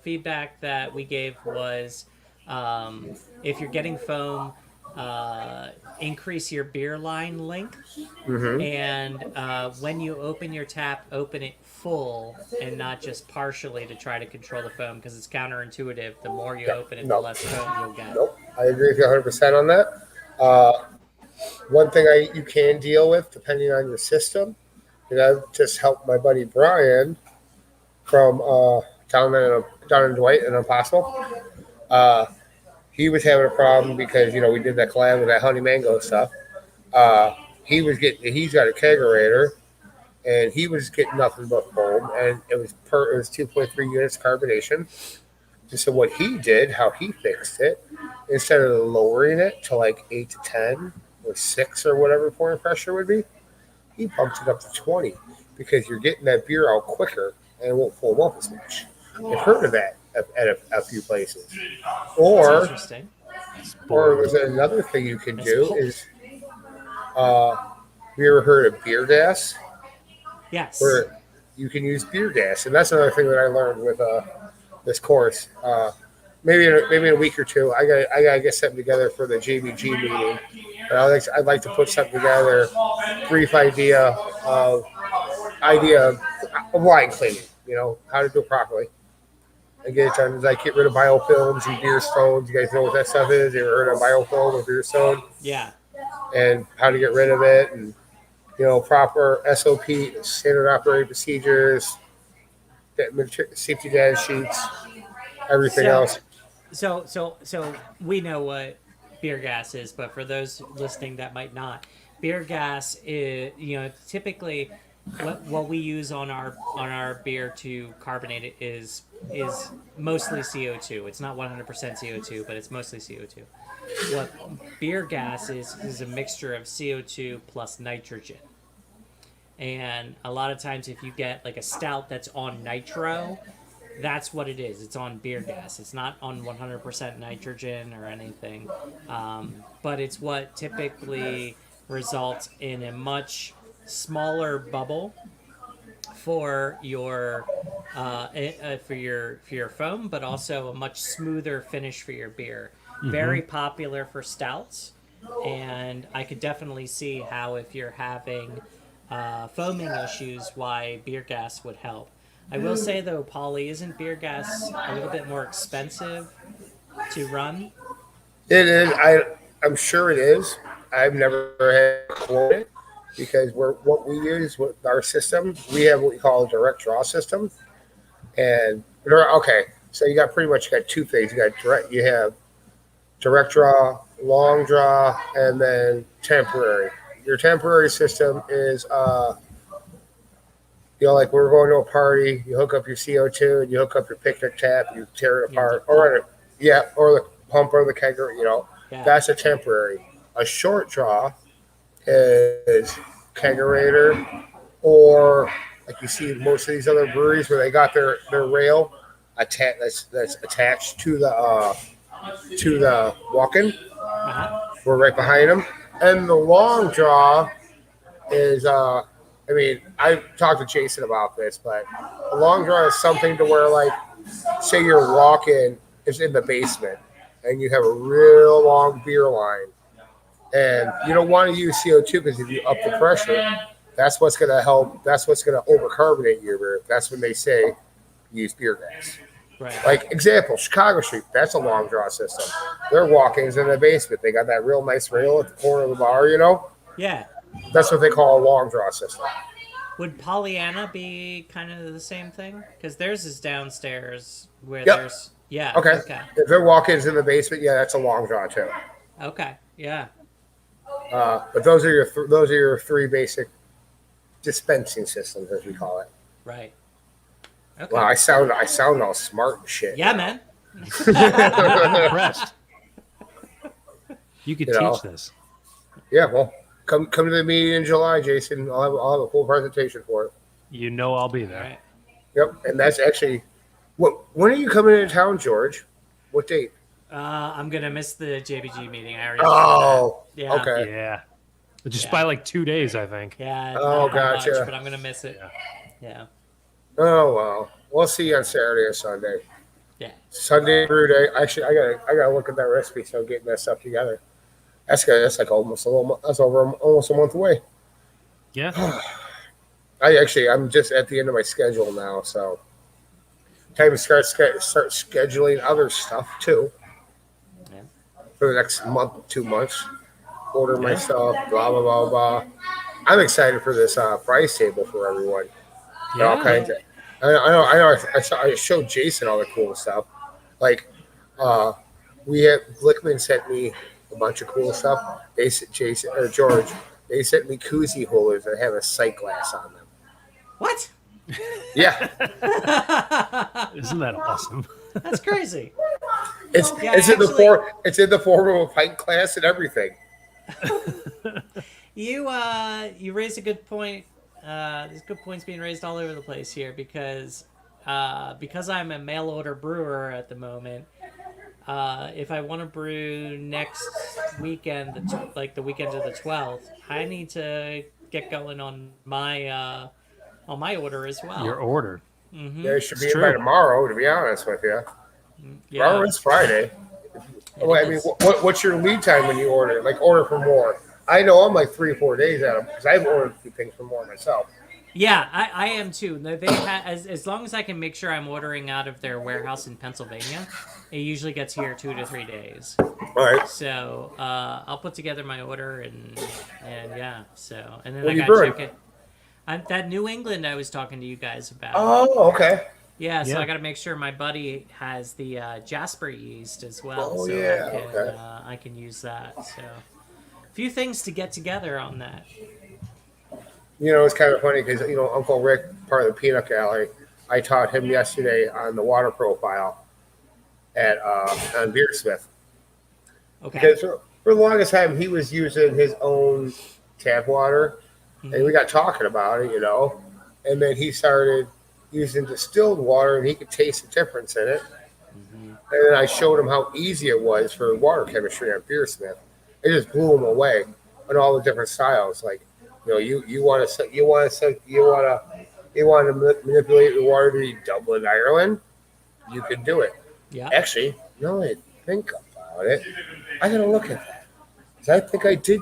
feedback that we gave was if you're getting foam, increase your beer line length, and when you open your tap, open it full and not just partially to try to control the foam, because it's counterintuitive. The more you open it, the less foam you'll get. Nope, I agree with you 100% on that. One thing you can deal with, depending on your system, and I've just helped my buddy Brian from down in Dwight and Impossible. He was having a problem because we did that collab with that honey mango stuff. He's got a kegerator, and he was getting nothing but foam, and it was 2.3 units carbonation. And so what he did, how he fixed it, instead of lowering it to like 8 to 10 or 6 or whatever point of pressure would be, he bumped it up to 20 because you're getting that beer out quicker and it won't foam up as much. I've heard of that at a few places. Or was there another thing you can do is, have you ever heard of beer gas? Yes. Where you can use beer gas, and that's another thing that I learned with this course. Maybe in a week or two, I gotta get something together for the JBG meeting. And I'd like to put something together, brief idea of line cleaning. How to do it properly. And get it done. Like get rid of biofilms and beer stones. You guys know what that stuff is? You ever heard of biofilm or beer stone? Yeah. And how to get rid of it, and proper SOP, standard operating procedures, safety data sheets, everything else. So we know what beer gas is, but for those listening that might not, beer gas is typically what we use on our beer to carbonate it is mostly CO2. It's not 100% CO2, but it's mostly CO2. What beer gas is a mixture of CO2 plus nitrogen. And a lot of times if you get like a stout that's on nitro, that's what it is. It's on beer gas. It's not on 100% nitrogen or anything. But it's what typically results in a much smaller bubble for your foam, but also a much smoother finish for your beer. Very popular for stouts, and I could definitely see how if you're having foaming issues, why beer gas would help. I will say though, Paulie, isn't beer gas a little bit more expensive to run? It is. I'm sure it is. I've never had to quote it because what we use with our system, we have what we call a direct draw system. And okay, so you got two things. You have direct draw, long draw, and then temporary. Your temporary system is like we're going to a party, you hook up your CO2 and you hook up your picnic tap, you tear it apart, or the pump or the kegger, that's a temporary. A short draw is kegerator, or like you see most of these other breweries where they got their rail that's attached to the walk-in. We're right behind them, and the long draw is I talked to Jason about this, but a long draw is something to where, like, say your walk-in is in the basement and you have a real long beer line, and you don't want to use CO2 because if you up the pressure, that's what's going to help. That's what's going to overcarbonate your beer. That's when they say use beer gas. Right. Like example, Chicago Street, that's a long draw system. Their walk-ins in the basement. They got that real nice rail at the corner of the bar, Yeah. That's what they call a long draw system. Would Pollyanna be kind of the same thing? Because theirs is downstairs where Yep. there's... Yeah. Okay. If their walk-ins in the basement, that's a long draw too. Okay. Yeah. But those are your three basic dispensing systems, as we call it. Right. Okay. Wow, I sound all smart and shit. Yeah, man. I'm impressed. You could teach this. Yeah, well, come to the meeting in July, Jason. I'll have a full presentation for it. I'll be there. Right. Yep, and that's actually when are you coming into town, George? What date? I'm gonna miss the JBG meeting. I already. Oh, Yeah. okay. Yeah. Just by like 2 days, I think. Yeah. Oh, not by much, gotcha. but I'm gonna miss it. Yeah. Oh well, we'll see you on Saturday or Sunday. Yeah. Sunday brew day. Actually, I gotta look at that recipe. So getting that stuff together. That's good. That's like almost that's over almost a month away. Yeah. I'm just at the end of my schedule now, so time to start scheduling other stuff too. Yeah. For the next month, 2 months. Order my stuff. Blah blah blah blah. I'm excited for this price table for everyone. All kinds of. I know. I showed Jason all the cool stuff. Like, Glickman sent me a bunch of cool stuff. Jason or George, they sent me koozie holders that have a sight glass on them. What? Yeah, Isn't that awesome? That's crazy. it's in the form of a pint glass and everything. You raised a good point. There's good points being raised all over the place here because I'm a mail order brewer at the moment. If I want to brew next weekend, the weekend of the 12th, I need to get going on my order as well. Your order. Mm-hmm. Yeah, it should be in by tomorrow. To be honest with you, tomorrow is Friday. What's your lead time when you order? Like order for more. I know I'm like 3 or 4 days out of because I've ordered a few things for more myself. Yeah, I am too. They as long as I can make sure I'm ordering out of their warehouse in Pennsylvania, it usually gets here 2 to 3 days. All right. So I'll put together my order and yeah. So and then What I are you got brewing? check it. That New England I was talking to you guys about. Oh, okay. Yeah, so Yeah. I got to make sure my buddy has the Jasper yeast as well. Oh, so yeah, I can use that. So a few things to get together on that. It's kind of funny because Uncle Rick, part of the Peanut Gallery, I taught him yesterday on the water profile at on Beersmith. Okay. Because for the longest time he was using his own tap water, and we got talking about it, and then he started using distilled water, and he could taste the difference in it. And then I showed him how easy it was for water chemistry on Beersmith. It just blew him away on all the different styles. Like, you want to manipulate the water to be Dublin, Ireland. You can do it. Yeah. Actually, no, I think about it. I gotta look at that. 'Cause I think I did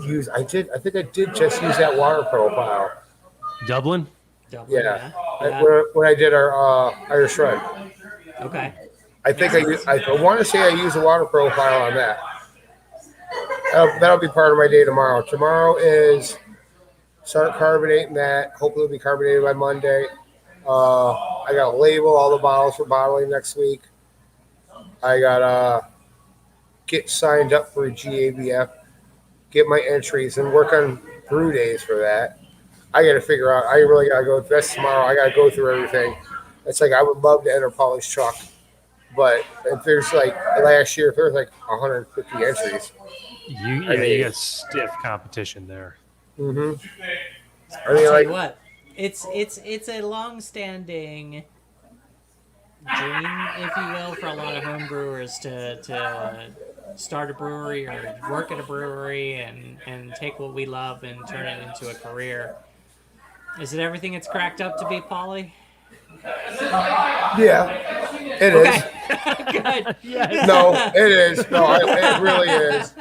just use that water profile. Dublin? Dublin, Yeah. yeah. When I did our Irish Red. Okay. I think I want to say I used a water profile on that. That'll be part of my day tomorrow. Tomorrow is start carbonating that. Hopefully it'll be carbonated by Monday. I got to label all the bottles for bottling next week. I got to get signed up for GABF, get my entries, and work on brew days for that. I got to figure out. I really got to go. That's tomorrow. I got to go through everything. It's like I would love to enter Polly's truck, but if there's like last year, if there's like 150 entries, You got stiff competition there. mm-hmm. I'll tell you what, it's a long-standing dream, if you will, for a lot of home brewers to start a brewery or work at a brewery and take what we love and turn it into a career. Is it everything it's cracked up to be, Polly? Yeah, it is. Good. Yes. No, it is. No, it really is.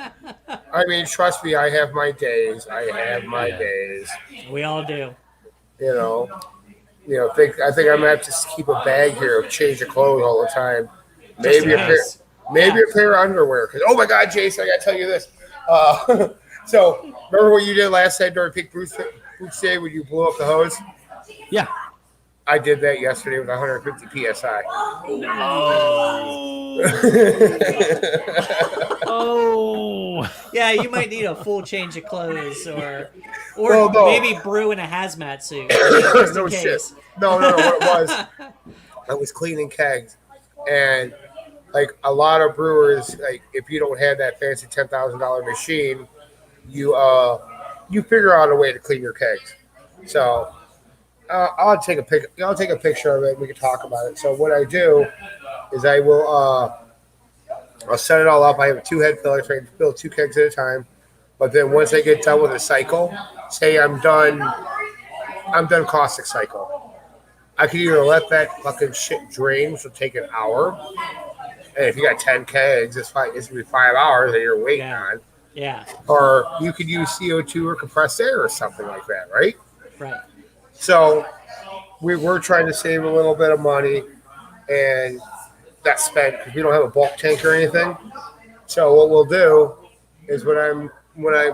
I mean, trust me, I have my days. I have my days. We all do. I think I'm gonna have to keep a bag here of change of clothes all the time. Maybe a pair of underwear. Because oh my God, Jason, I gotta tell you this. So remember what you did last night during Peak Boots Day when you blew up the hose? Yeah. I did that yesterday with 150 psi. Oh. Yeah, you might need a full change of clothes or Well, no. maybe brew in a hazmat suit. Just No in shit. case. No. What it was, I was cleaning kegs, and like a lot of brewers, like if you don't have that fancy $10,000 machine, you figure out a way to clean your kegs. So I'll take a picture of it. And we can talk about it. So what I do is I'll set it all up. I have 2 head fillers. So I can fill 2 kegs at a time. But then once I get done with a cycle, say I'm done caustic cycle. I could either let that fucking shit drain, which will take an hour. And if you got 10 kegs, it's gonna be 5 hours that you're waiting on. Yeah. Or you could use CO2 or compressed air or something like that, right? Right. So we're trying to save a little bit of money, and that's spent because we don't have a bulk tank or anything. So what we'll do is when I'm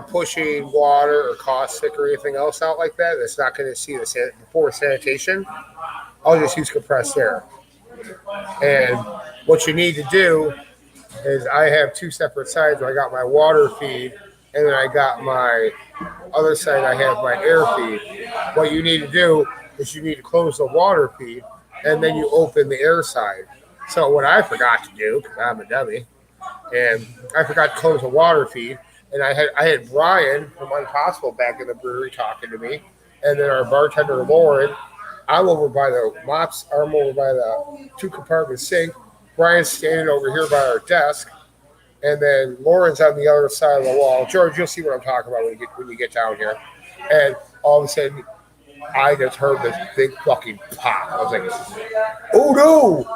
pushing water or caustic or anything else out like that, that's not going to see the poor sanitation. I'll just use compressed air. And what you need to do is I have 2 separate sides where I got my water feed, and then I got my other side, I have my air feed. What you need to do is you need to close the water feed, and then you open the air side. So what I forgot to do, because I'm a dummy, and I forgot to close the water feed, and I had Brian from Impossible back in the brewery talking to me, and then our bartender Lauren. I'm over by the mops. I'm over by the 2-compartment sink. Brian's standing over here by our desk, and then Lauren's on the other side of the wall. George, you'll see what I'm talking about when you get down here. And all of a sudden, I just heard this big fucking pop. I was like, "Oh no!"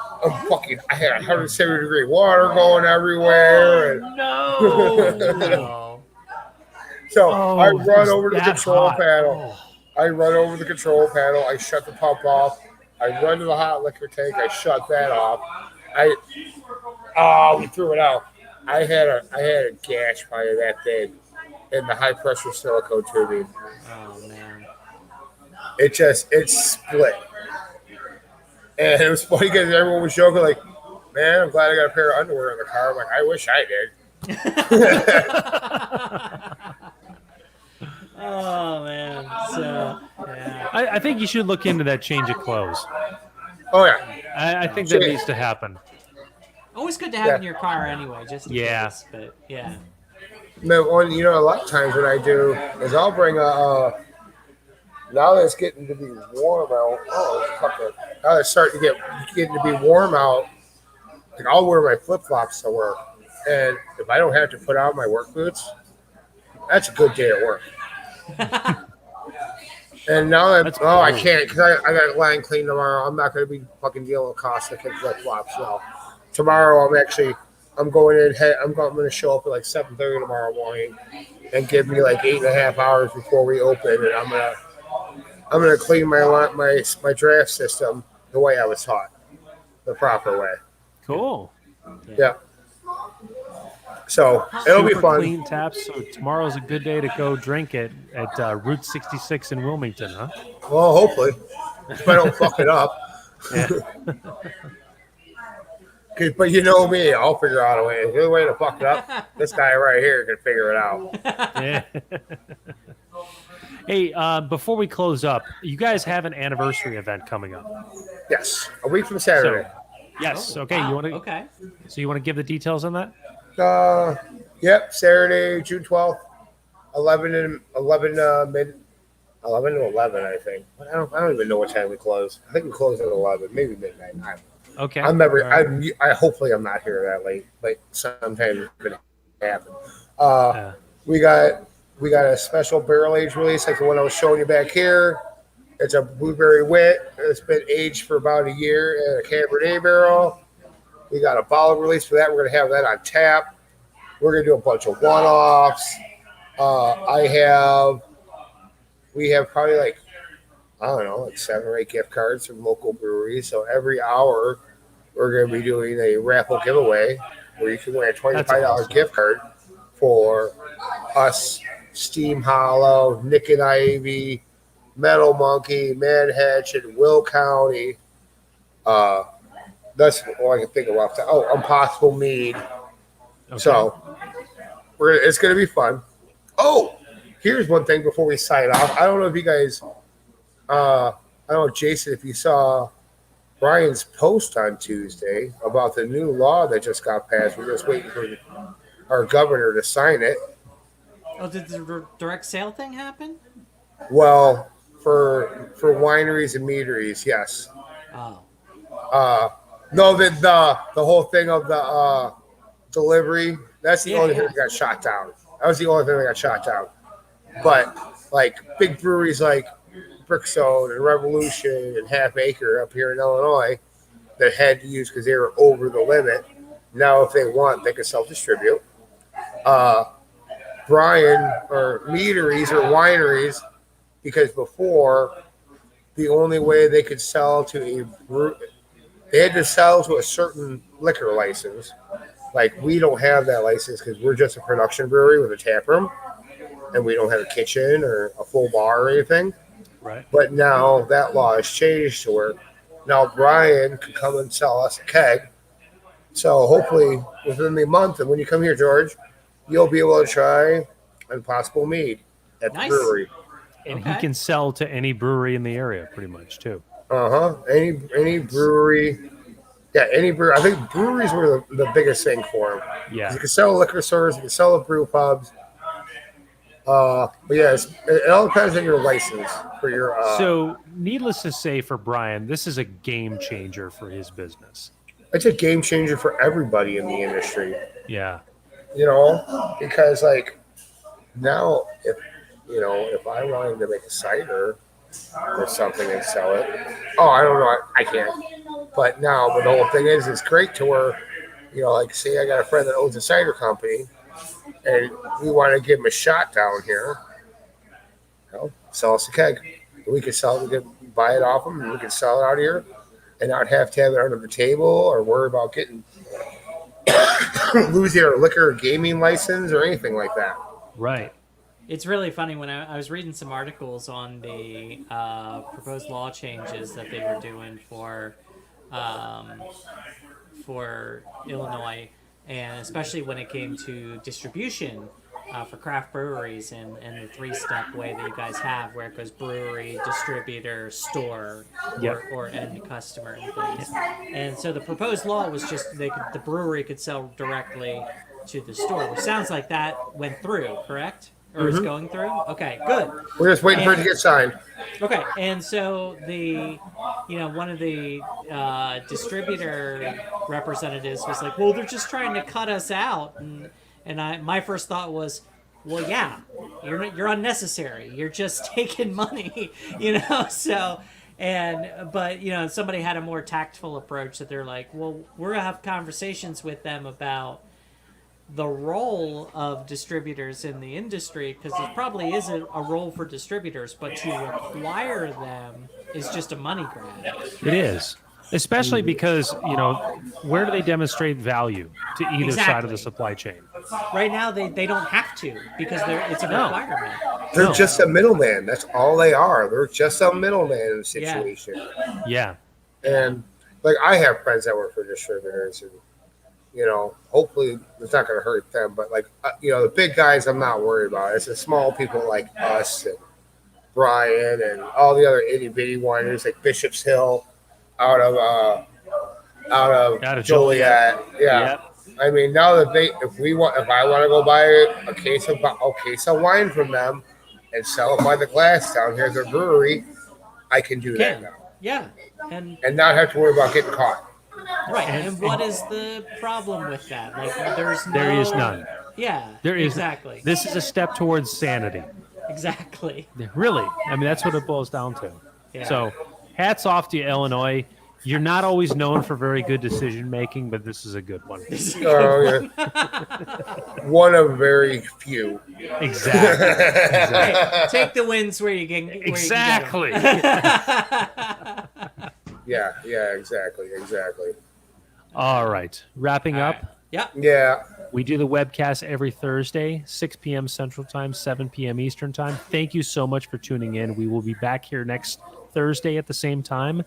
I had 170-degree water going everywhere. And No. so I run over to the control hot. panel. I run over the control panel. I shut the pump off. I run to the hot liquor tank. I shut that off. We threw it out. I had a gash fire that big in the high pressure silicone tubing. Oh man. It split. And it was funny because everyone was joking like, "Man, I'm glad I got a pair of underwear in the car." I'm like, "I wish I did." Oh man. So yeah. I think you should look into that change of clothes. Oh yeah. I think that needs to happen. Always good to have in your car anyway, just in case. But yeah. But a lot of times what I do is I'll bring a. Now that it's getting to be warm out. Now that it's starting to getting to be warm out. Like I'll wear my flip flops to work, and if I don't have to put on my work boots, that's a good day at work. And now that I can't because I got line clean tomorrow. I'm not going to be fucking dealing with caustic and flip flops. No. Tomorrow I'm going in. I'm going to show up at like 7:30 tomorrow morning, and give me like 8.5 hours before we open, and I'm gonna clean my draft system the way I was taught, the proper way. Cool. Yeah. So it'll be Super fun. Clean taps. So tomorrow's a good day to go drink it at Route 66 in Wilmington, huh? Well, hopefully, if I don't fuck it up. Yeah. But you know me, I'll figure out a way. If there's a way to fuck it up, this guy right here can figure it out. Yeah. Hey, before we close up, you guys have an anniversary event coming up. Yes, a week from Saturday. Yes. Oh, Okay. wow, You want to? Okay. So you want to give the details on that? Yep, Saturday, June 12th, 11 to 11, I think. I don't even know what time we close. I think we close at 11, maybe midnight. Okay. I'm never. All right. I hopefully I'm not here that late, but sometimes it could happen. Yeah. We got a special barrel age release like the one I was showing you back here. It's a blueberry wit. It's been aged for about a year in a Cabernet barrel. We got a bottle release for that. We're gonna have that on tap. We're gonna do a bunch of one-offs. We have probably like, I don't know, like 7 or 8 gift cards from local breweries. So every hour we're going to be doing a raffle giveaway where you can win a $25 awesome. gift card for us, Steam Hollow, Nick and Ivy, Metal Monkey, Manhatch, and Will County. That's all I can think of off the. Oh, Impossible Mead. Okay. So it's going to be fun. Oh, here's one thing before we sign off. I don't know if you guys, I don't know, Jason, if you saw Brian's post on Tuesday about the new law that just got passed. We're just waiting for our governor to sign it. Oh, did the direct sale thing happen? Well, for wineries and meaderies, yes. Oh. No, the whole thing of the delivery, that's the only thing Yeah. that got shot down. That was the only thing that got shot down. But like big breweries like Brickstone and Revolution and Half Acre up here in Illinois that had to use because they were over the limit. Now, if they want, they can self-distribute. Brian or meaderies or wineries, because before the only way they could sell to they had to sell to a certain liquor license. Like we don't have that license because we're just a production brewery with a tap room, and we don't have a kitchen or a full bar or anything. Right. But now that law has changed to where now Brian can come and sell us a keg. So hopefully within the month, and when you come here, George, you'll be able to try Impossible Mead at the Nice. brewery. And Okay. he can sell to any brewery in the area, pretty much too. Any brewery. Yeah, any brewery. I think breweries were the biggest thing for him. Yeah. You can sell liquor stores, you can sell at brew pubs. But yeah, it all depends on your license for your. So, needless to say, for Brian, this is a game changer for his business. It's a game changer for everybody in the industry. Yeah. Because like now, if I wanted to make a cider or something and sell it, I don't know, I can't. But now, the whole thing is, it's great to where, like say I got a friend that owns a cider company. And we want to give them a shot down here. Sell us a keg. We can buy it off them, and we can sell it out here, and not have to have it under the table or worry about getting losing our liquor or gaming license or anything like that. Right. It's really funny when I was reading some articles on the proposed law changes that they were doing for Illinois, and especially when it came to distribution for craft breweries and the 3-step way that you guys have, where it goes brewery, distributor, store, Yep. or end customer and things. And so the proposed law was just the brewery could sell directly to the store, which sounds like that went through, correct? Or is going through? Okay, good. We're just waiting for it to get signed. Okay, and so one of the distributor representatives was like, "Well, they're just trying to cut us out," and my first thought was, "Well, yeah, you're unnecessary. You're just taking money, So, but somebody had a more tactful approach that they're like, "Well, we're gonna have conversations with them about the role of distributors in the industry, because there probably is a role for distributors, but to require them is just a money grab." It is. Especially because, where do they demonstrate value to either side of the supply chain? Right now, they don't have to, because it's a requirement. They're just a middleman. That's all they are. They're just a middleman in the situation. Yeah. And like I have friends that work for distributors, and hopefully it's not going to hurt them. But like the big guys, I'm not worried about. It's the small people like us, and Brian and all the other itty bitty wineries like Bishop's Hill out of Out of Joliet. Yeah. Yep. I mean, now that if I want to go buy a case of wine from them and sell it by the glass down here at their brewery, I can do that now Yeah, and and not have to worry about getting caught. right. And what is the problem with that? Like, There is none. Yeah, There is exactly. This is a step towards sanity. Exactly. Really. I mean, that's what it boils down to. Yeah. So, hats off to you, Illinois. You're not always known for very good decision making, but this is a good one. Oh, yeah. One of very few. Exactly. Hey, take the wins where you can. Exactly. Yeah, exactly. All right. Wrapping up. Yeah. Yeah. We do the webcast every Thursday, 6 p.m. Central Time, 7 p.m. Eastern Time. Thank you so much for tuning in. We will be back here next Thursday at the same time.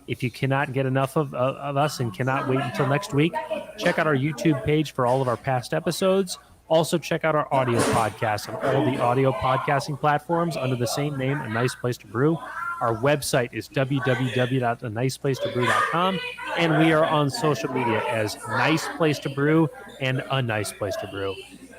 If you cannot get enough of us and cannot wait until next week, check out our YouTube page for all of our past episodes. Also, check out our audio podcast on all the audio podcasting platforms under the same name, A Nice Place to Brew. Our website is www.aniceplacetobrew.com, and we are on social media as Nice Place to Brew and A Nice Place to Brew.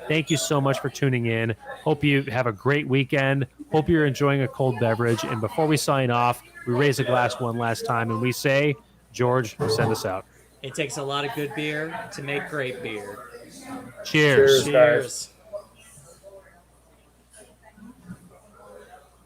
Thank you so much for tuning in. Hope you have a great weekend. Hope you're enjoying a cold beverage. And before we sign off, we raise a glass one last time and we say, George, send us out. It takes a lot of good beer to make great beer. Cheers. Cheers, guys.